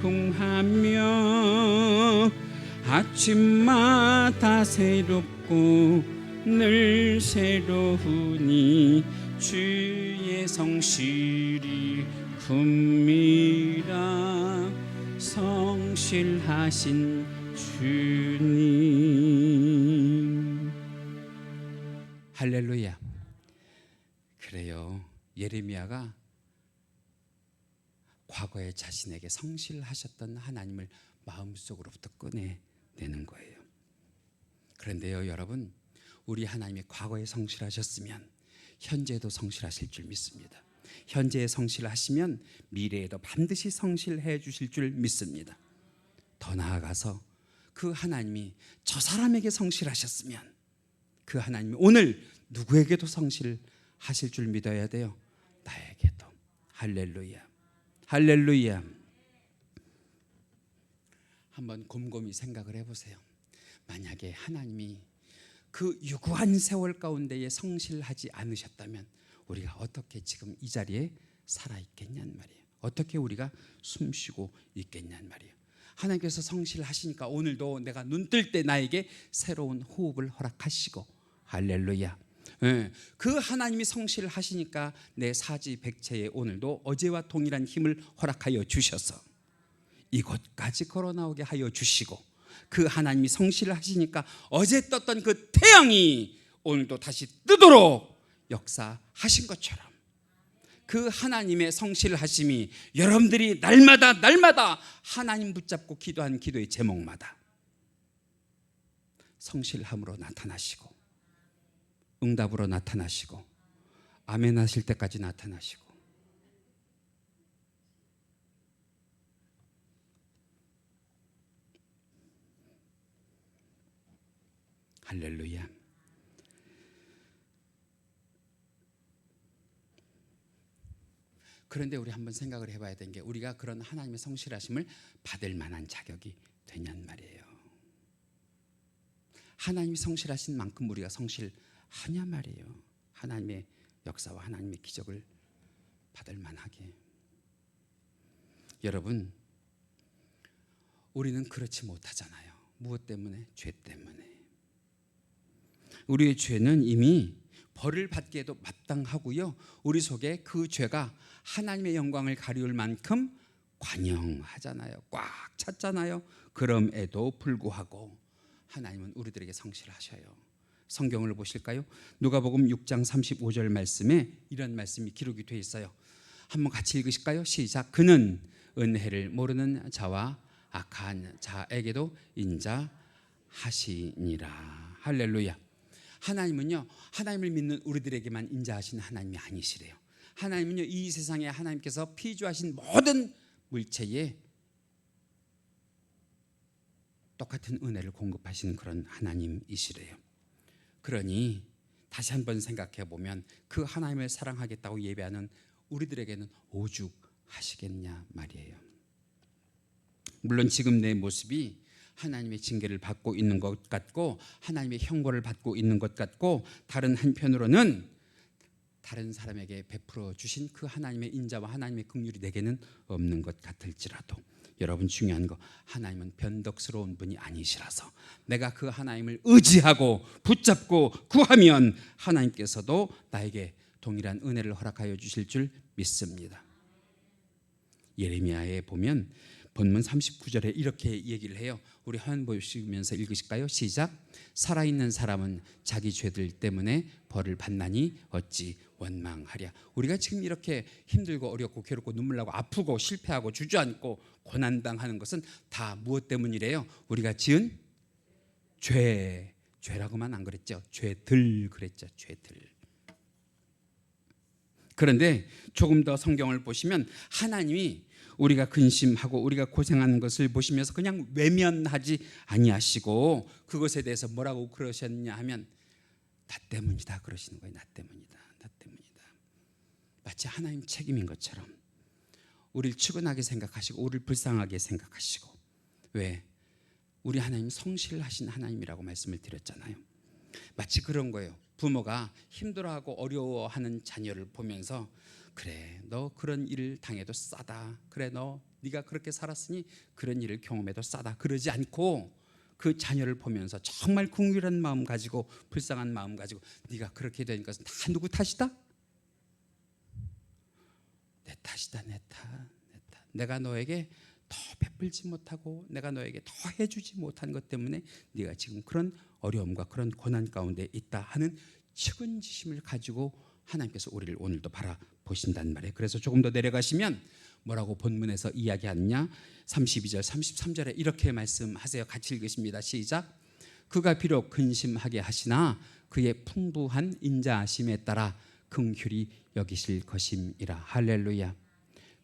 무궁하며 아침마다 새롭고 늘 새로우니 주의 성실이 굽니다. 성실하신 주님. 할렐루야. 그래요. 예레미야가 과거에 자신에게 성실하셨던 하나님을 마음속으로부터 꺼내내는 거예요. 그런데요, 여러분, 우리 하나님이 과거에 성실하셨으면 현재에도 성실하실 줄 믿습니다. 현재에 성실하시면 미래에도 반드시 성실해 주실 줄 믿습니다. 더 나아가서 그 하나님이 저 사람에게 성실하셨으면 그 하나님이 오늘 누구에게도 성실하실 줄 믿어야 돼요. 나에게도. 할렐루야. 할렐루야. 한번 곰곰이 생각을 해보세요. 만약에 하나님이 그 유구한 세월 가운데에 성실하지 않으셨다면 우리가 어떻게 지금 이 자리에 살아있겠냔 말이에요. 어떻게 우리가 숨쉬고 있겠냔 말이에요. 하나님께서 성실하시니까 오늘도 내가 눈 뜰 때 나에게 새로운 호흡을 허락하시고, 할렐루야. 그 하나님이 성실하시니까 내 사지백체에 오늘도 어제와 동일한 힘을 허락하여 주셔서 이곳까지 걸어 나오게 하여 주시고, 그 하나님이 성실하시니까 어제 떴던 그 태양이 오늘도 다시 뜨도록 역사하신 것처럼 그 하나님의 성실하심이 여러분들이 날마다 하나님 붙잡고 기도한 기도의 제목마다 성실함으로 나타나시고, 응답으로 나타나시고, 아멘 하실 때까지 나타나시고, 할렐루야. 그런데 우리 한번 생각을 해봐야 되는 게, 우리가 그런 하나님의 성실하심을 받을 만한 자격이 되냔 말이에요. 하나님이 성실하신 만큼 우리가 성실하냐 말이에요. 하나님의 역사와 하나님의 기적을 받을 만하게. 여러분, 우리는 그렇지 못하잖아요. 무엇 때문에? 죄 때문에. 우리의 죄는 이미 벌을 받기에도 마땅하고요, 우리 속에 그 죄가 하나님의 영광을 가리울 만큼 관영하잖아요. 꽉 찼잖아요. 그럼에도 불구하고 하나님은 우리들에게 성실하셔요. 성경을 보실까요? 누가복음 6장 35절 말씀에 이런 말씀이 기록이 되어 있어요. 한번 같이 읽으실까요? 시작. 그는 은혜를 모르는 자와 악한 자에게도 인자하시니라. 할렐루야. 하나님은요, 하나님을 믿는 우리들에게만 인자하신 하나님이 아니시래요. 하나님은요, 이 세상에 하나님께서 피조하신 모든 물체에 똑같은 은혜를 공급하시는 그런 하나님이시래요. 그러니 다시 한번 생각해 보면 그 하나님을 사랑하겠다고 예배하는 우리들에게는 오죽하시겠냐 말이에요. 물론 지금 내 모습이 하나님의 징계를 받고 있는 것 같고, 하나님의 형벌을 받고 있는 것 같고, 다른 한편으로는 다른 사람에게 베풀어 주신 그 하나님의 인자와 하나님의 긍휼이 내게는 없는 것 같을지라도, 여러분 중요한 거, 하나님은 변덕스러운 분이 아니시라서 내가 그 하나님을 의지하고 붙잡고 구하면 하나님께서도 나에게 동일한 은혜를 허락하여 주실 줄 믿습니다. 예레미야에 보면 본문 39절에 이렇게 얘기를 해요. 우리 화면 보시면서 읽으실까요? 시작. 살아있는 사람은 자기 죄들 때문에 벌을 받나니 어찌 원망하랴. 우리가 지금 이렇게 힘들고 어렵고 괴롭고 눈물 나고 아프고 실패하고 주저앉고 고난당하는 것은 다 무엇 때문이래요? 우리가 지은 죄라고만 안 그랬죠. 죄들 그랬죠. 죄들. 그런데 조금 더 성경을 보시면 하나님이 우리가 근심하고 우리가 고생하는 것을 보시면서 그냥 외면하지 아니하시고 그것에 대해서 뭐라고 그러셨냐 하면 나 때문이다 그러시는 거예요. 나 때문이다. 나 때문이다. 마치 하나님 책임인 것처럼 우리를 측은하게 생각하시고 우리를 불쌍하게 생각하시고. 왜? 우리 하나님 성실하신 하나님이라고 말씀을 드렸잖아요. 마치 그런 거예요. 부모가 힘들어하고 어려워하는 자녀를 보면서 그래, 너 그런 일을 당해도 싸다. 그래, 네가 그렇게 살았으니 그런 일을 경험해도 싸다. 그러지 않고 그 자녀를 보면서 정말 긍휼한 마음 가지고 불쌍한 마음 가지고 네가 그렇게 된 것은 다 누구 탓이다? 내 탓이다. 내 탓. 내가 너에게 더 베풀지 못하고 내가 너에게 더 해주지 못한 것 때문에 네가 지금 그런 어려움과 그런 고난 가운데 있다 하는 측은지심을 가지고 하나님께서 우리를 오늘도 바라보신단 말이에요. 그래서 조금 더 내려가시면 뭐라고 본문에서 이야기하느냐, 32절 33절에 이렇게 말씀하세요. 같이 읽으십니다. 시작. 그가 비록 근심하게 하시나 그의 풍부한 인자하심에 따라 긍휼히 여기실 것임이라. 할렐루야.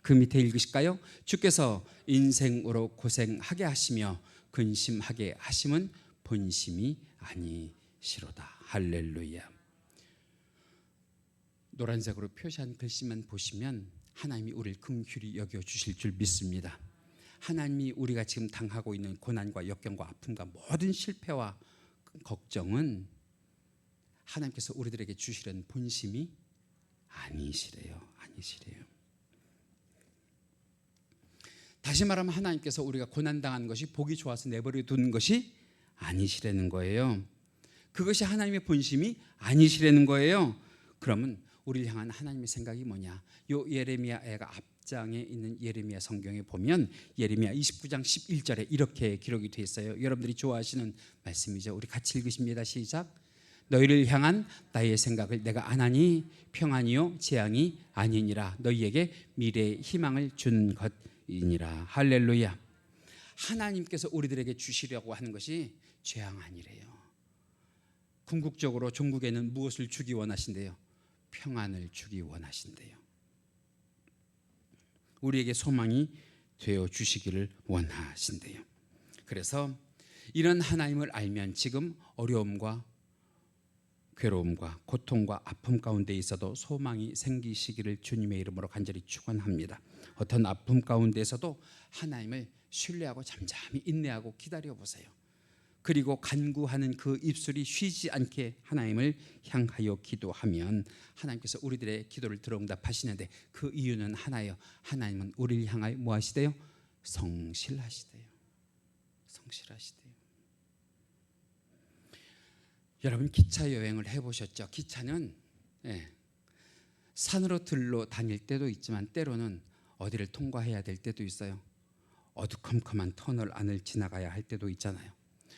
그 밑에 읽으실까요? 주께서 인생으로 고생하게 하시며 근심하게 하심은 본심이 아니시로다. 할렐루야. 노란색으로 표시한 글씨만 보시면 하나님이 우리를 긍휼히 여겨주실 줄 믿습니다. 하나님이 우리가 지금 당하고 있는 고난과 역경과 아픔과 모든 실패와 걱정은 하나님께서 우리들에게 주시려는 본심이 아니시래요. 다시 말하면 하나님께서 우리가 고난당한 것이 보기 좋아서 내버려 두는 것이 아니시라는 거예요. 그것이 하나님의 본심이 아니시라는 거예요. 그러면 우리를 향한 하나님의 생각이 뭐냐? 요 예레미야가 앞장에 있는 예레미야 성경에 보면 예레미야 29장 11절에 이렇게 기록이 되어 있어요. 여러분들이 좋아하시는 말씀이죠. 우리 같이 읽으십니다. 시작. 너희를 향한 나의 생각을 내가 안 하니 평안이요 재앙이 아니니라. 너희에게 미래의 희망을 준 것이니라. 할렐루야. 하나님께서 우리들에게 주시려고 하는 것이 재앙 아니래요. 궁극적으로 종국에는 무엇을 주기 원하신대요? 평안을 주기 원하신대요. 우리에게 소망이 되어 주시기를 원하신대요. 그래서 이런 하나님을 알면 지금 어려움과 괴로움과 고통과 아픔 가운데 있어도 소망이 생기시기를 주님의 이름으로 간절히 축원합니다. 어떤 아픔 가운데서도 하나님을 신뢰하고 잠잠히 인내하고 기다려 보세요. 그리고 간구하는 그 입술이 쉬지 않게 하나님을 향하여 기도하면 하나님께서 우리들의 기도를 들어응답하시는데 그 이유는 하나예요. 하나님은 우리를 향하여 뭐 하시대요? 성실하시대요. 여러분 기차 여행을 해보셨죠? 기차는 산으로 들로 다닐 때도 있지만 때로는 어디를 통과해야 될 때도 있어요. 어두컴컴한 터널 안을 지나가야 할 때도 있잖아요.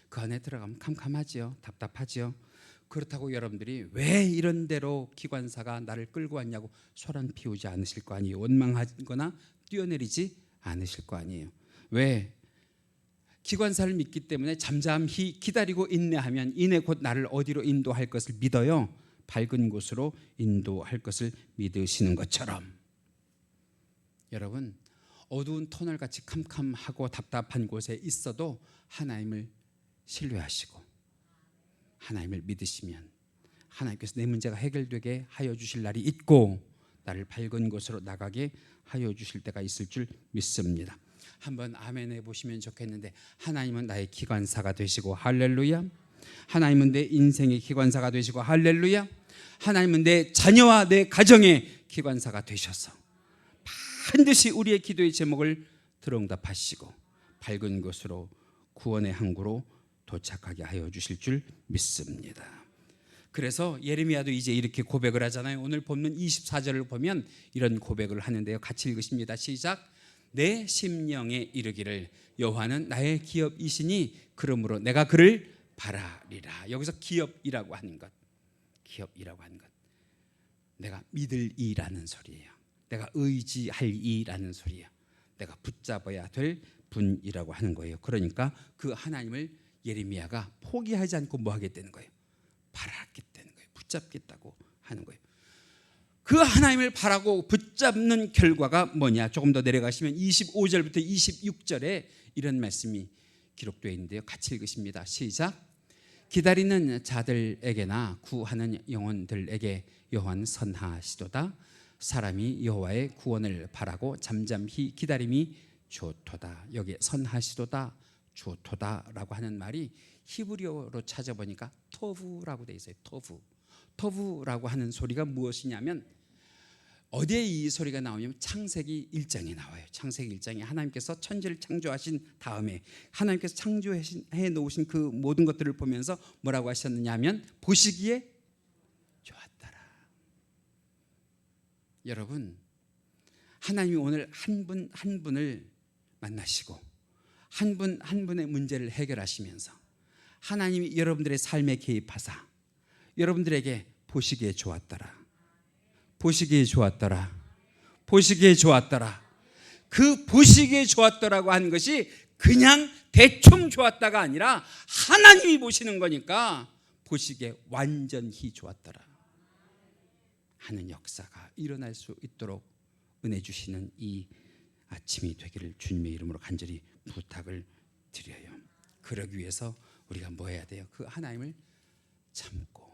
그 안에 들어가면 캄캄하지요. 답답하지요. 그렇다고 여러분들이 왜 이런 데로 기관사가 나를 끌고 왔냐고 소란 피우지 않으실 거 아니에요. 원망하거나 뛰어내리지 않으실 거 아니에요. 왜? 기관사를 믿기 때문에 잠잠히 기다리고 인내하면 이내 곧 나를 어디로 인도할 것을 믿어요. 밝은 곳으로 인도할 것을 믿으시는 것처럼 여러분 어두운 터널같이 캄캄하고 답답한 곳에 있어도 하나님을 신뢰하시고 하나님을 믿으시면 하나님께서 내 문제가 해결되게 하여 주실 날이 있고 나를 밝은 곳으로 나가게 하여 주실 때가 있을 줄 믿습니다. 한번 아멘 해보시면 좋겠는데 하나님은 나의 기관사가 되시고 할렐루야. 하나님은 내 인생의 기관사가 되시고 할렐루야. 하나님은 내 자녀와 내 가정의 기관사가 되셔서 반드시 우리의 기도의 제목을 들어응답하시고 밝은 곳으로 구원의 항구로 도착하게 하여 주실 줄 믿습니다. 그래서 예레미야도 이제 이렇게 고백을 하잖아요. 오늘 본문 24절을 보면 이런 고백을 하는데요. 같이 읽으십니다. 시작. 내 심령에 이르기를 여호와는 나의 기업이시니 그러므로 내가 그를 바라리라. 여기서 기업이라고 하는 것, 내가 믿을 이라는 소리예요. 내가 의지할 이라는 소리예요. 내가 붙잡아야 될 분이라고 하는 거예요. 그러니까 그 하나님을 예레미야가 포기하지 않고 뭐 하겠다는 거예요? 바라겠다는 거예요. 붙잡겠다고 하는 거예요. 그 하나님을 바라고 붙잡는 결과가 뭐냐? 조금 더 내려가시면 25절부터 26절에 이런 말씀이 기록되어 있는데요. 같이 읽으십니다. 시작. 기다리는 자들에게나 구하는 영혼들에게 여호와는 선하시도다. 사람이 여호와의 구원을 바라고 잠잠히 기다림이 좋도다. 여기에 선하시도다, 좋도다라고 하는 말이 히브리어로 찾아보니까 토브라고 되어 있어요. 토브라고 하는 소리가 무엇이냐면 어디에 이 소리가 나오냐면 창세기 1장에 나와요. 창세기 1장에 하나님께서 천지를 창조하신 다음에 하나님께서 창조해 놓으신 그 모든 것들을 보면서 뭐라고 하셨느냐 하면 보시기에 좋았더라. 여러분 하나님이 오늘 한 분 한 분을 만나시고 한 분 한 분의 문제를 해결하시면서 하나님이 여러분들의 삶에 개입하사 여러분들에게 보시기에 좋았더라. 보시기에 좋았더라. 보시기에 좋았더라. 그 보시기에 좋았더라고 하는 것이 그냥 대충 좋았다가 아니라 하나님이 보시는 거니까 보시기에 완전히 좋았더라 하는 역사가 일어날 수 있도록 은혜 주시는 이 아침이 되기를 주님의 이름으로 간절히 부탁을 드려요. 그러기 위해서 우리가 뭐 해야 돼요? 그 하나님을 참고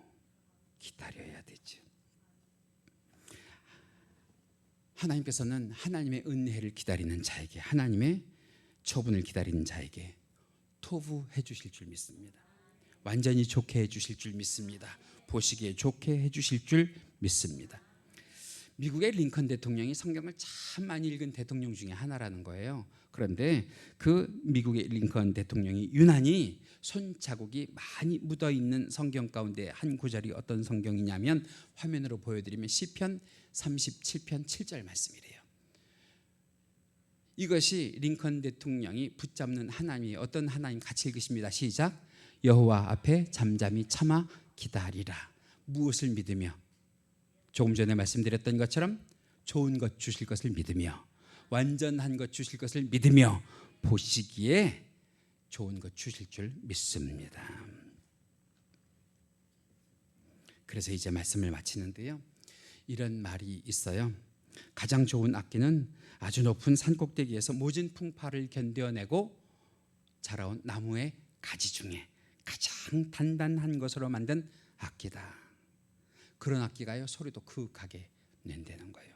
기다려야 되죠. 하나님께서는 하나님의 은혜를 기다리는 자에게, 하나님의 처분을 기다리는 자에게 토부해 주실 줄 믿습니다. 완전히 좋게 해 주실 줄 믿습니다. 보시기에 좋게 해 주실 줄 믿습니다. 미국의 링컨 대통령이 성경을 참 많이 읽은 대통령 중에 하나라는 거예요. 그런데 그 미국의 링컨 대통령이 유난히 손자국이 많이 묻어있는 성경 가운데 한 구절이 어떤 성경이냐면, 화면으로 보여드리면 시편 37편 7절 말씀이래요. 이것이 링컨 대통령이 붙잡는 하나님이 어떤 하나님, 같이 읽으십니다. 시작. 여호와 앞에 잠잠히 참아 기다리라. 무엇을 믿으며? 조금 전에 말씀드렸던 것처럼 좋은 것 주실 것을 믿으며, 완전한 것 주실 것을 믿으며, 보시기에 좋은 것 주실 줄 믿습니다. 그래서 이제 말씀을 마치는데요, 이런 말이 있어요. 가장 좋은 악기는 아주 높은 산꼭대기에서 모진 풍파를 견뎌내고 자라온 나무의 가지 중에 가장 단단한 것으로 만든 악기다. 그런 악기가요, 소리도 그윽하게 낸다는 거예요.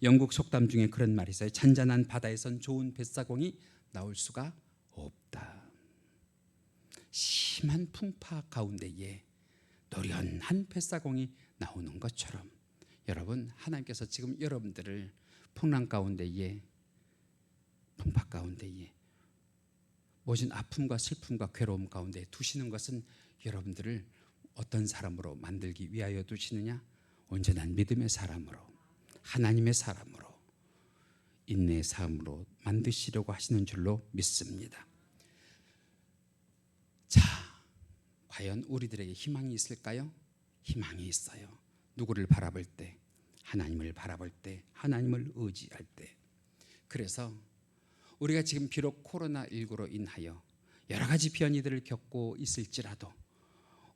영국 속담 중에 그런 말이 있어요. 잔잔한 바다에선 좋은 뱃사공이 나올 수가 없다. 심한 풍파 가운데에 노련한 뱃사공이 나오는 것처럼, 여러분, 하나님께서 지금 여러분들을 풍랑 가운데에, 풍파 가운데에, 모진 아픔과 슬픔과 괴로움 가운데 두시는 것은 여러분들을 어떤 사람으로 만들기 위하여 두시느냐? 온전한 믿음의 사람으로, 하나님의 사람으로, 인내의 삶으로 만드시려고 하시는 줄로 믿습니다. 자, 과연 우리들에게 희망이 있을까요? 희망이 있어요. 누구를 바라볼 때? 하나님을 바라볼 때, 하나님을 의지할 때. 그래서 우리가 지금 비록 코로나19로 인하여 여러 가지 변이들을 겪고 있을지라도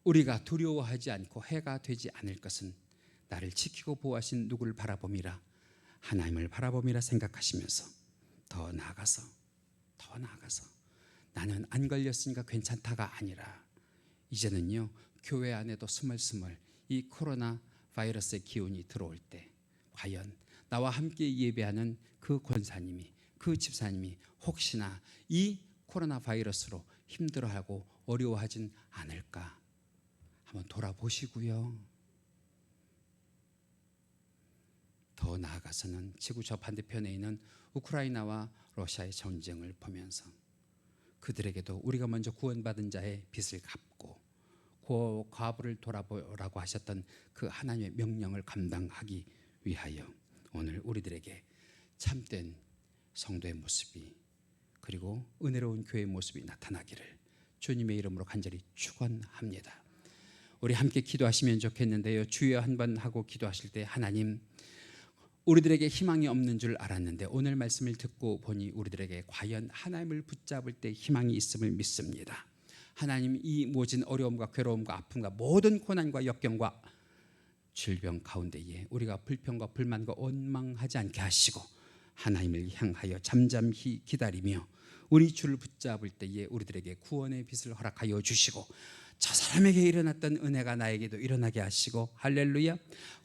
우리가 두려워하지 않고 해가 되지 않을 것은 나를 지키고 보호하신 누구를 바라봄이라, 하나님을 바라봄이라 생각하시면서 더 나아가서 나는 안 걸렸으니까 괜찮다가 아니라, 이제는요, 교회 안에도 스멀스멀 이 코로나 바이러스의 기운이 들어올 때 과연 나와 함께 예배하는 그 권사님이, 그 집사님이 혹시나 이 코로나 바이러스로 힘들어하고 어려워하진 않을까 한번 돌아보시고요. 더 나아가서는 지구 저 반대편에 있는 우크라이나와 러시아의 전쟁을 보면서 그들에게도 우리가 먼저 구원받은 자의 빚을 갚고 과부를 돌아보라고 하셨던 그 하나님의 명령을 감당하기 위하여 오늘 우리들에게 참된 성도의 모습이, 그리고 은혜로운 교회의 모습이 나타나기를 주님의 이름으로 간절히 축원합니다. 우리 함께 기도하시면 좋겠는데요, 주여 한번 하고 기도하실 때, 하나님, 우리들에게 희망이 없는 줄 알았는데 오늘 말씀을 듣고 보니 우리들에게 과연 하나님을 붙잡을 때 희망이 있음을 믿습니다. 하나님, 이 모진 어려움과 괴로움과 아픔과 모든 고난과 역경과 질병 가운데에 우리가 불평과 불만과 원망하지 않게 하시고 하나님을 향하여 잠잠히 기다리며 우리 주를 붙잡을 때에 우리들에게 구원의 빛을 허락하여 주시고, 저 사람에게 일어났던 은혜가 나에게도 일어나게 하시고, 할렐루야,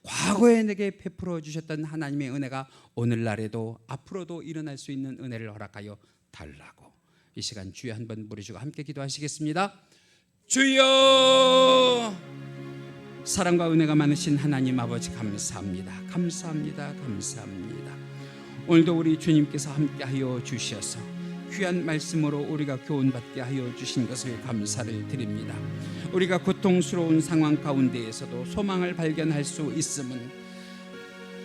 과거에 내게 베풀어 주셨던 하나님의 은혜가 오늘날에도 앞으로도 일어날 수 있는 은혜를 허락하여 달라고, 이 시간 주여 한번 부르시고 함께 기도하시겠습니다. 주여, 사랑과 은혜가 많으신 하나님 아버지, 감사합니다. 감사합니다. 감사합니다. 오늘도 우리 주님께서 함께하여 주셔서 귀한 말씀으로 우리가 교훈받게 하여 주신 것을 감사를 드립니다. 우리가 고통스러운 상황 가운데에서도 소망을 발견할 수 있음은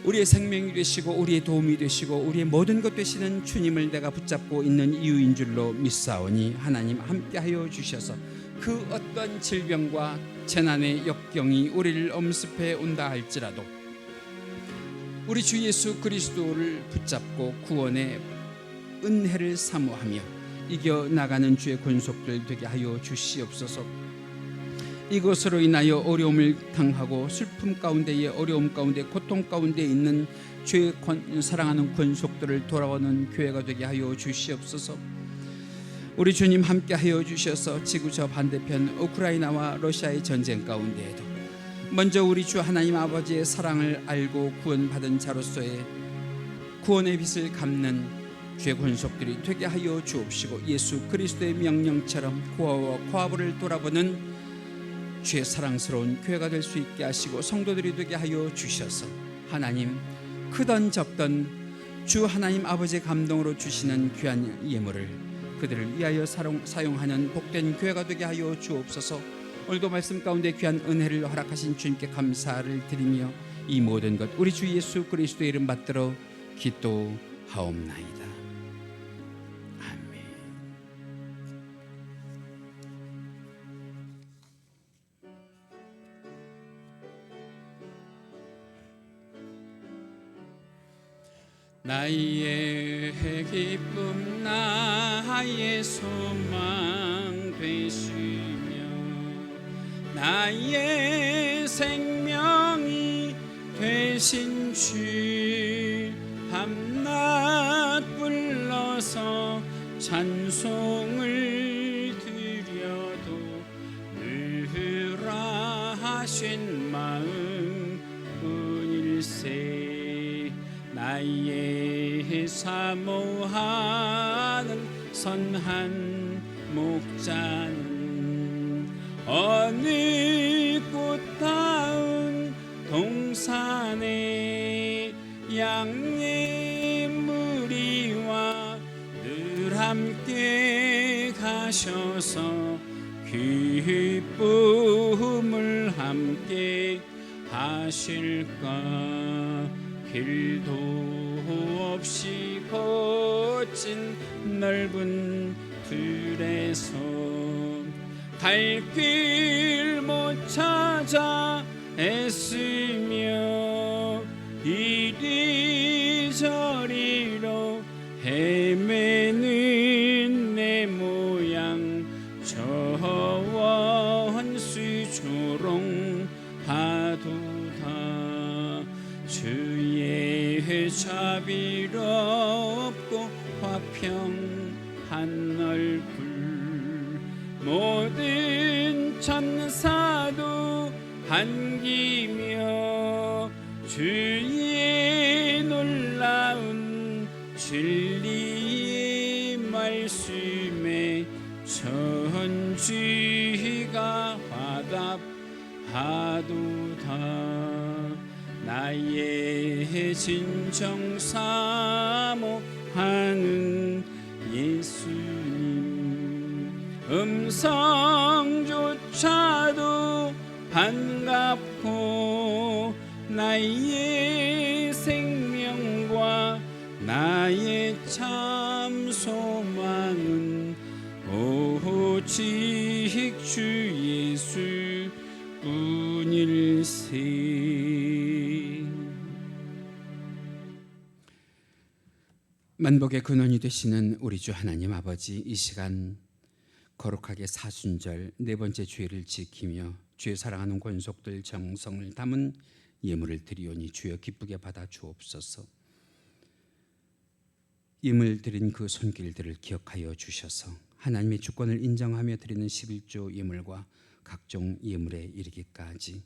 우리의 생명이 되시고 우리의 도움이 되시고 우리의 모든 것 되시는 주님을 내가 붙잡고 있는 이유인 줄로 믿사오니, 하나님 함께하여 주셔서 그 어떤 질병과 재난의 역경이 우리를 엄습해 온다 할지라도 우리 주 예수 그리스도를 붙잡고 구원의 은혜를 사모하며 이겨나가는 주의 권속들 되게 하여 주시옵소서. 이것으로 인하여 어려움을 당하고 슬픔 가운데에 어려움 가운데 고통 가운데 있는 주의 사랑하는 권속들을 돌아오는 교회가 되게 하여 주시옵소서. 우리 주님 함께 하여 주셔서 지구 저 반대편 우크라이나와 러시아의 전쟁 가운데에도 먼저 우리 주 하나님 아버지의 사랑을 알고 구원받은 자로서의 구원의 빛을 갚는 주의 권속들이 되게 하여 주옵시고 예수 그리스도의 명령처럼 고아와 과부를 돌아보는 주의 사랑스러운 교회가 될 수 있게 하시고 성도들이 되게 하여 주셔서 하나님 크던 적던 주 하나님 아버지의 감동으로 주시는 귀한 예물을 그들을 위하여 사용하는 복된 교회가 되게 하여 주옵소서. 오늘도 말씀 가운데 귀한 은혜를 허락하신 주님께 감사를 드리며 이 모든 것 우리 주 예수 그리스도의 이름 받들어 기도하옵나이다. 아멘. 나의 기쁨 나의 소망 되시며 나의 생명이 되신 주 밤낮 불러서 찬송을 드려도 늘 하신 마음 뿐일세. 나의 사모하는 선한 목자는 어느 꽃다운 동산에 양의 무리와 늘 함께 가셔서 기쁨을 함께 하실까. 길도 없이 거친 넓은 들에서 갈 길 못 찾아 애쓰며 이리저리로 헤매는 내 모양 저 원수 조롱하도다. 주의 자비롭고 화평한 얼굴 모든 천사도 반기며 주의 놀라운 진리의 말씀에 천지가 화답하도다. 나의 진정 사모하는 예수님 음성조차도 반갑고 나의 생명과 나의 참 소망은 오직 주 예수 뿐일세. 만복의 근원이 되시는 우리 주 하나님 아버지, 이 시간 거룩하게 사순절 네 번째 주일을 지키며 주의 사랑하는 권속들 정성을 담은 예물을 드리오니 주여 기쁘게 받아 주옵소서. 예물 드린 그 손길들을 기억하여 주셔서 하나님의 주권을 인정하며 드리는 11조 예물과 각종 예물에 이르기까지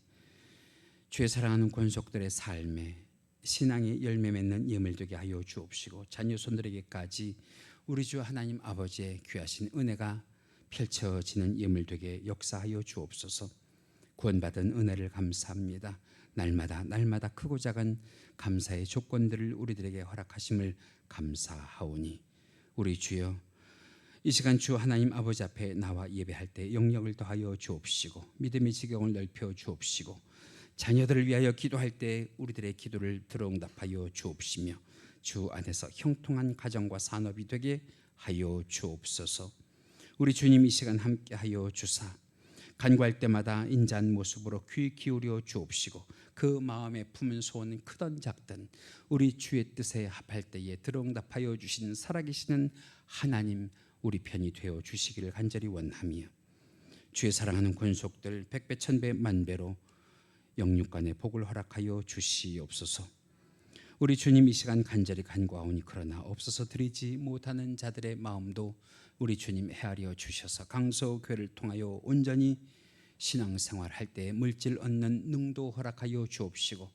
주의 사랑하는 권속들의 삶에 신앙의 열매 맺는 예물 되게 하여 주옵시고 자녀 손들에게까지 우리 주 하나님 아버지의 귀하신 은혜가 펼쳐지는 예물 되게 역사하여 주옵소서. 구원받은 은혜를 감사합니다. 날마다 크고 작은 감사의 조건들을 우리들에게 허락하심을 감사하오니 우리 주여 이 시간 주 하나님 아버지 앞에 나와 예배할 때 영역을 더하여 주옵시고 믿음의 지경을 넓혀 주옵시고 자녀들을 위하여 기도할 때 우리들의 기도를 들어응답하여 주옵시며 주 안에서 형통한 가정과 산업이 되게 하여 주옵소서. 우리 주님 이 시간 함께하여 주사 간구할 때마다 인자한 모습으로 귀 기울여 주옵시고 그 마음에 품은 소원은 크든 작든 우리 주의 뜻에 합할 때에 들어응답하여 주시는 살아계시는 하나님 우리 편이 되어 주시기를 간절히 원하며 주의 사랑하는 권속들 백배 천배 만배로 영육간의 복을 허락하여 주시옵소서. 우리 주님 이 시간 간절히 간구하오니 그러나 없어서 드리지 못하는 자들의 마음도 우리 주님 헤아려 주셔서 강서교회를 통하여 온전히 신앙생활할 때 물질 얻는 능도 허락하여 주옵시고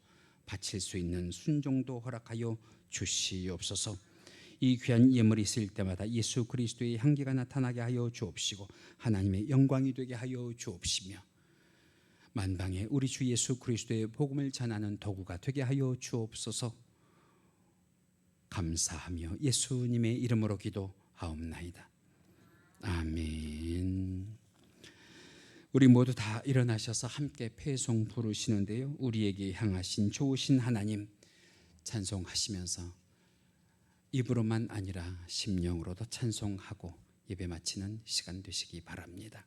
바칠 수 있는 순종도 허락하여 주시옵소서. 이 귀한 예물이 쓰일 때마다 예수 그리스도의 향기가 나타나게 하여 주옵시고 하나님의 영광이 되게 하여 주옵시며 만방에 우리 주 예수 그리스도의 복음을 전하는 도구가 되게 하여 주옵소서. 감사하며 예수님의 이름으로 기도하옵나이다. 아멘. 우리 모두 다 일어나셔서 함께 패송 부르시는데요, 우리에게 향하신 좋으신 하나님 찬송하시면서 입으로만 아니라 심령으로도 찬송하고 예배 마치는 시간 되시기 바랍니다.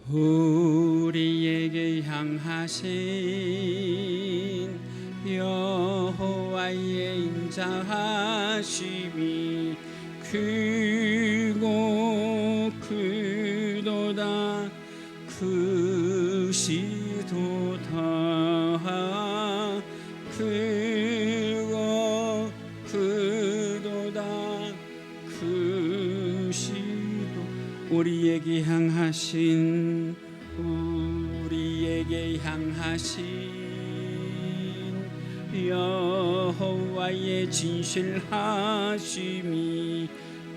우리에게 향하신 여호와의 인자하심이 크고 크도다 크시도다 크고 크도다 크시도 우리에게 향하신 여호와의 진실하심이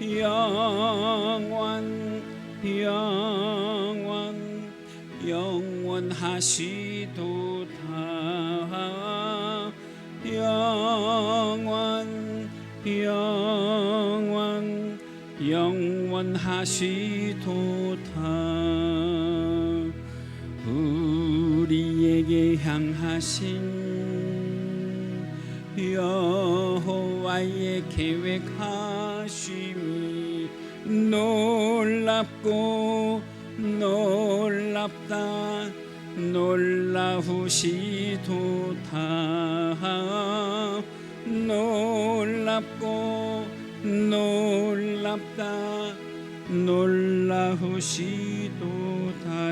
영원하시도다 영원하시도다 우리에게 향하신 여호와의 계획하심이 놀랍고 놀랍다 놀라우시도다 놀랍고 놀랍다 놀라우시도다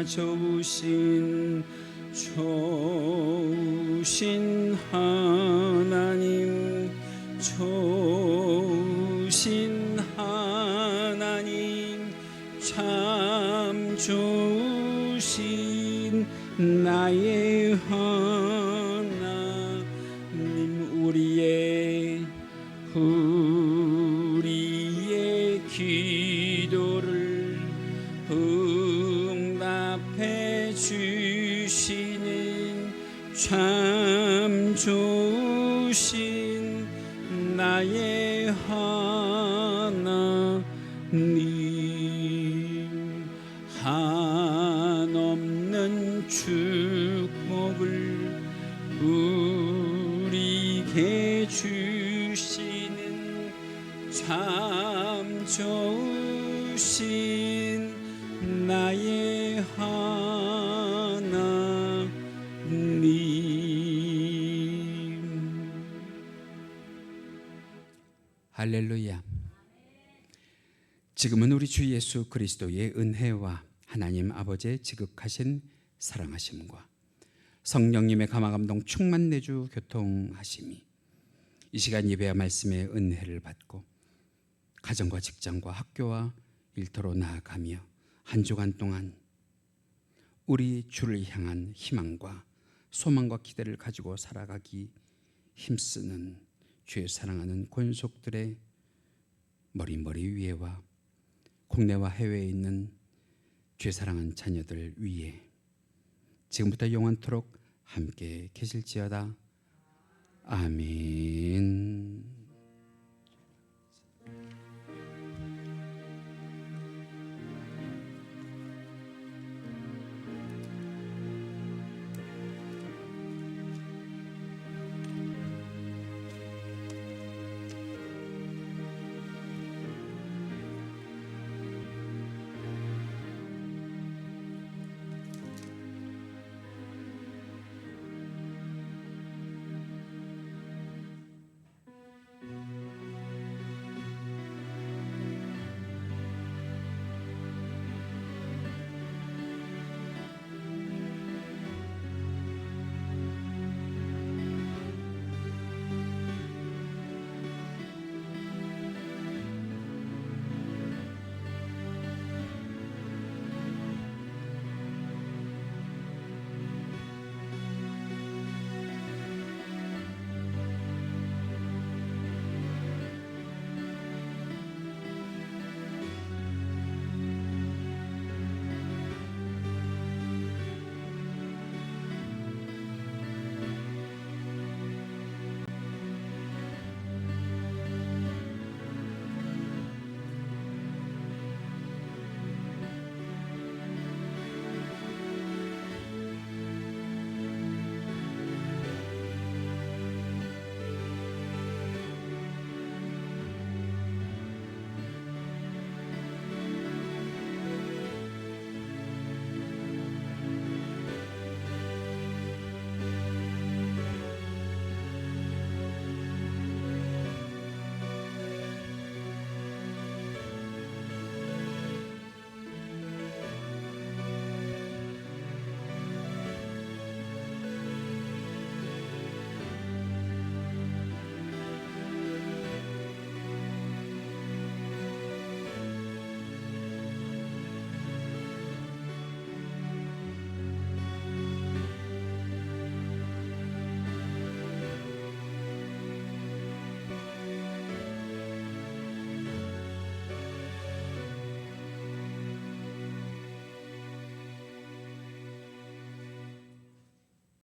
좋으신 하나님 좋으신 하나님 참 좋으신 나의 하나님 우리의 기도를 응답해 주시는 참 좋으신 나의 하나님 한없는 축복을 우리에게 주시는 참 좋으신 나의 하나님. 할렐루야. 지금은 우리 주 예수 그리스도의 은혜와 하나님 아버지의 지극하신 사랑하심과 성령님의 감화감동 충만 내주 교통하심이 이 시간 예배와 말씀의 은혜를 받고 가정과 직장과 학교와 일터로 나아가며 한 주간 동안 우리 주를 향한 희망과 소망과 기대를 가지고 살아가기 힘쓰는 주의 사랑하는 권속들의 머리 위에와 국내와 해외에 있는 주의 사랑하는 자녀들 위에 지금부터 영원토록 함께 계실지어다. 아멘.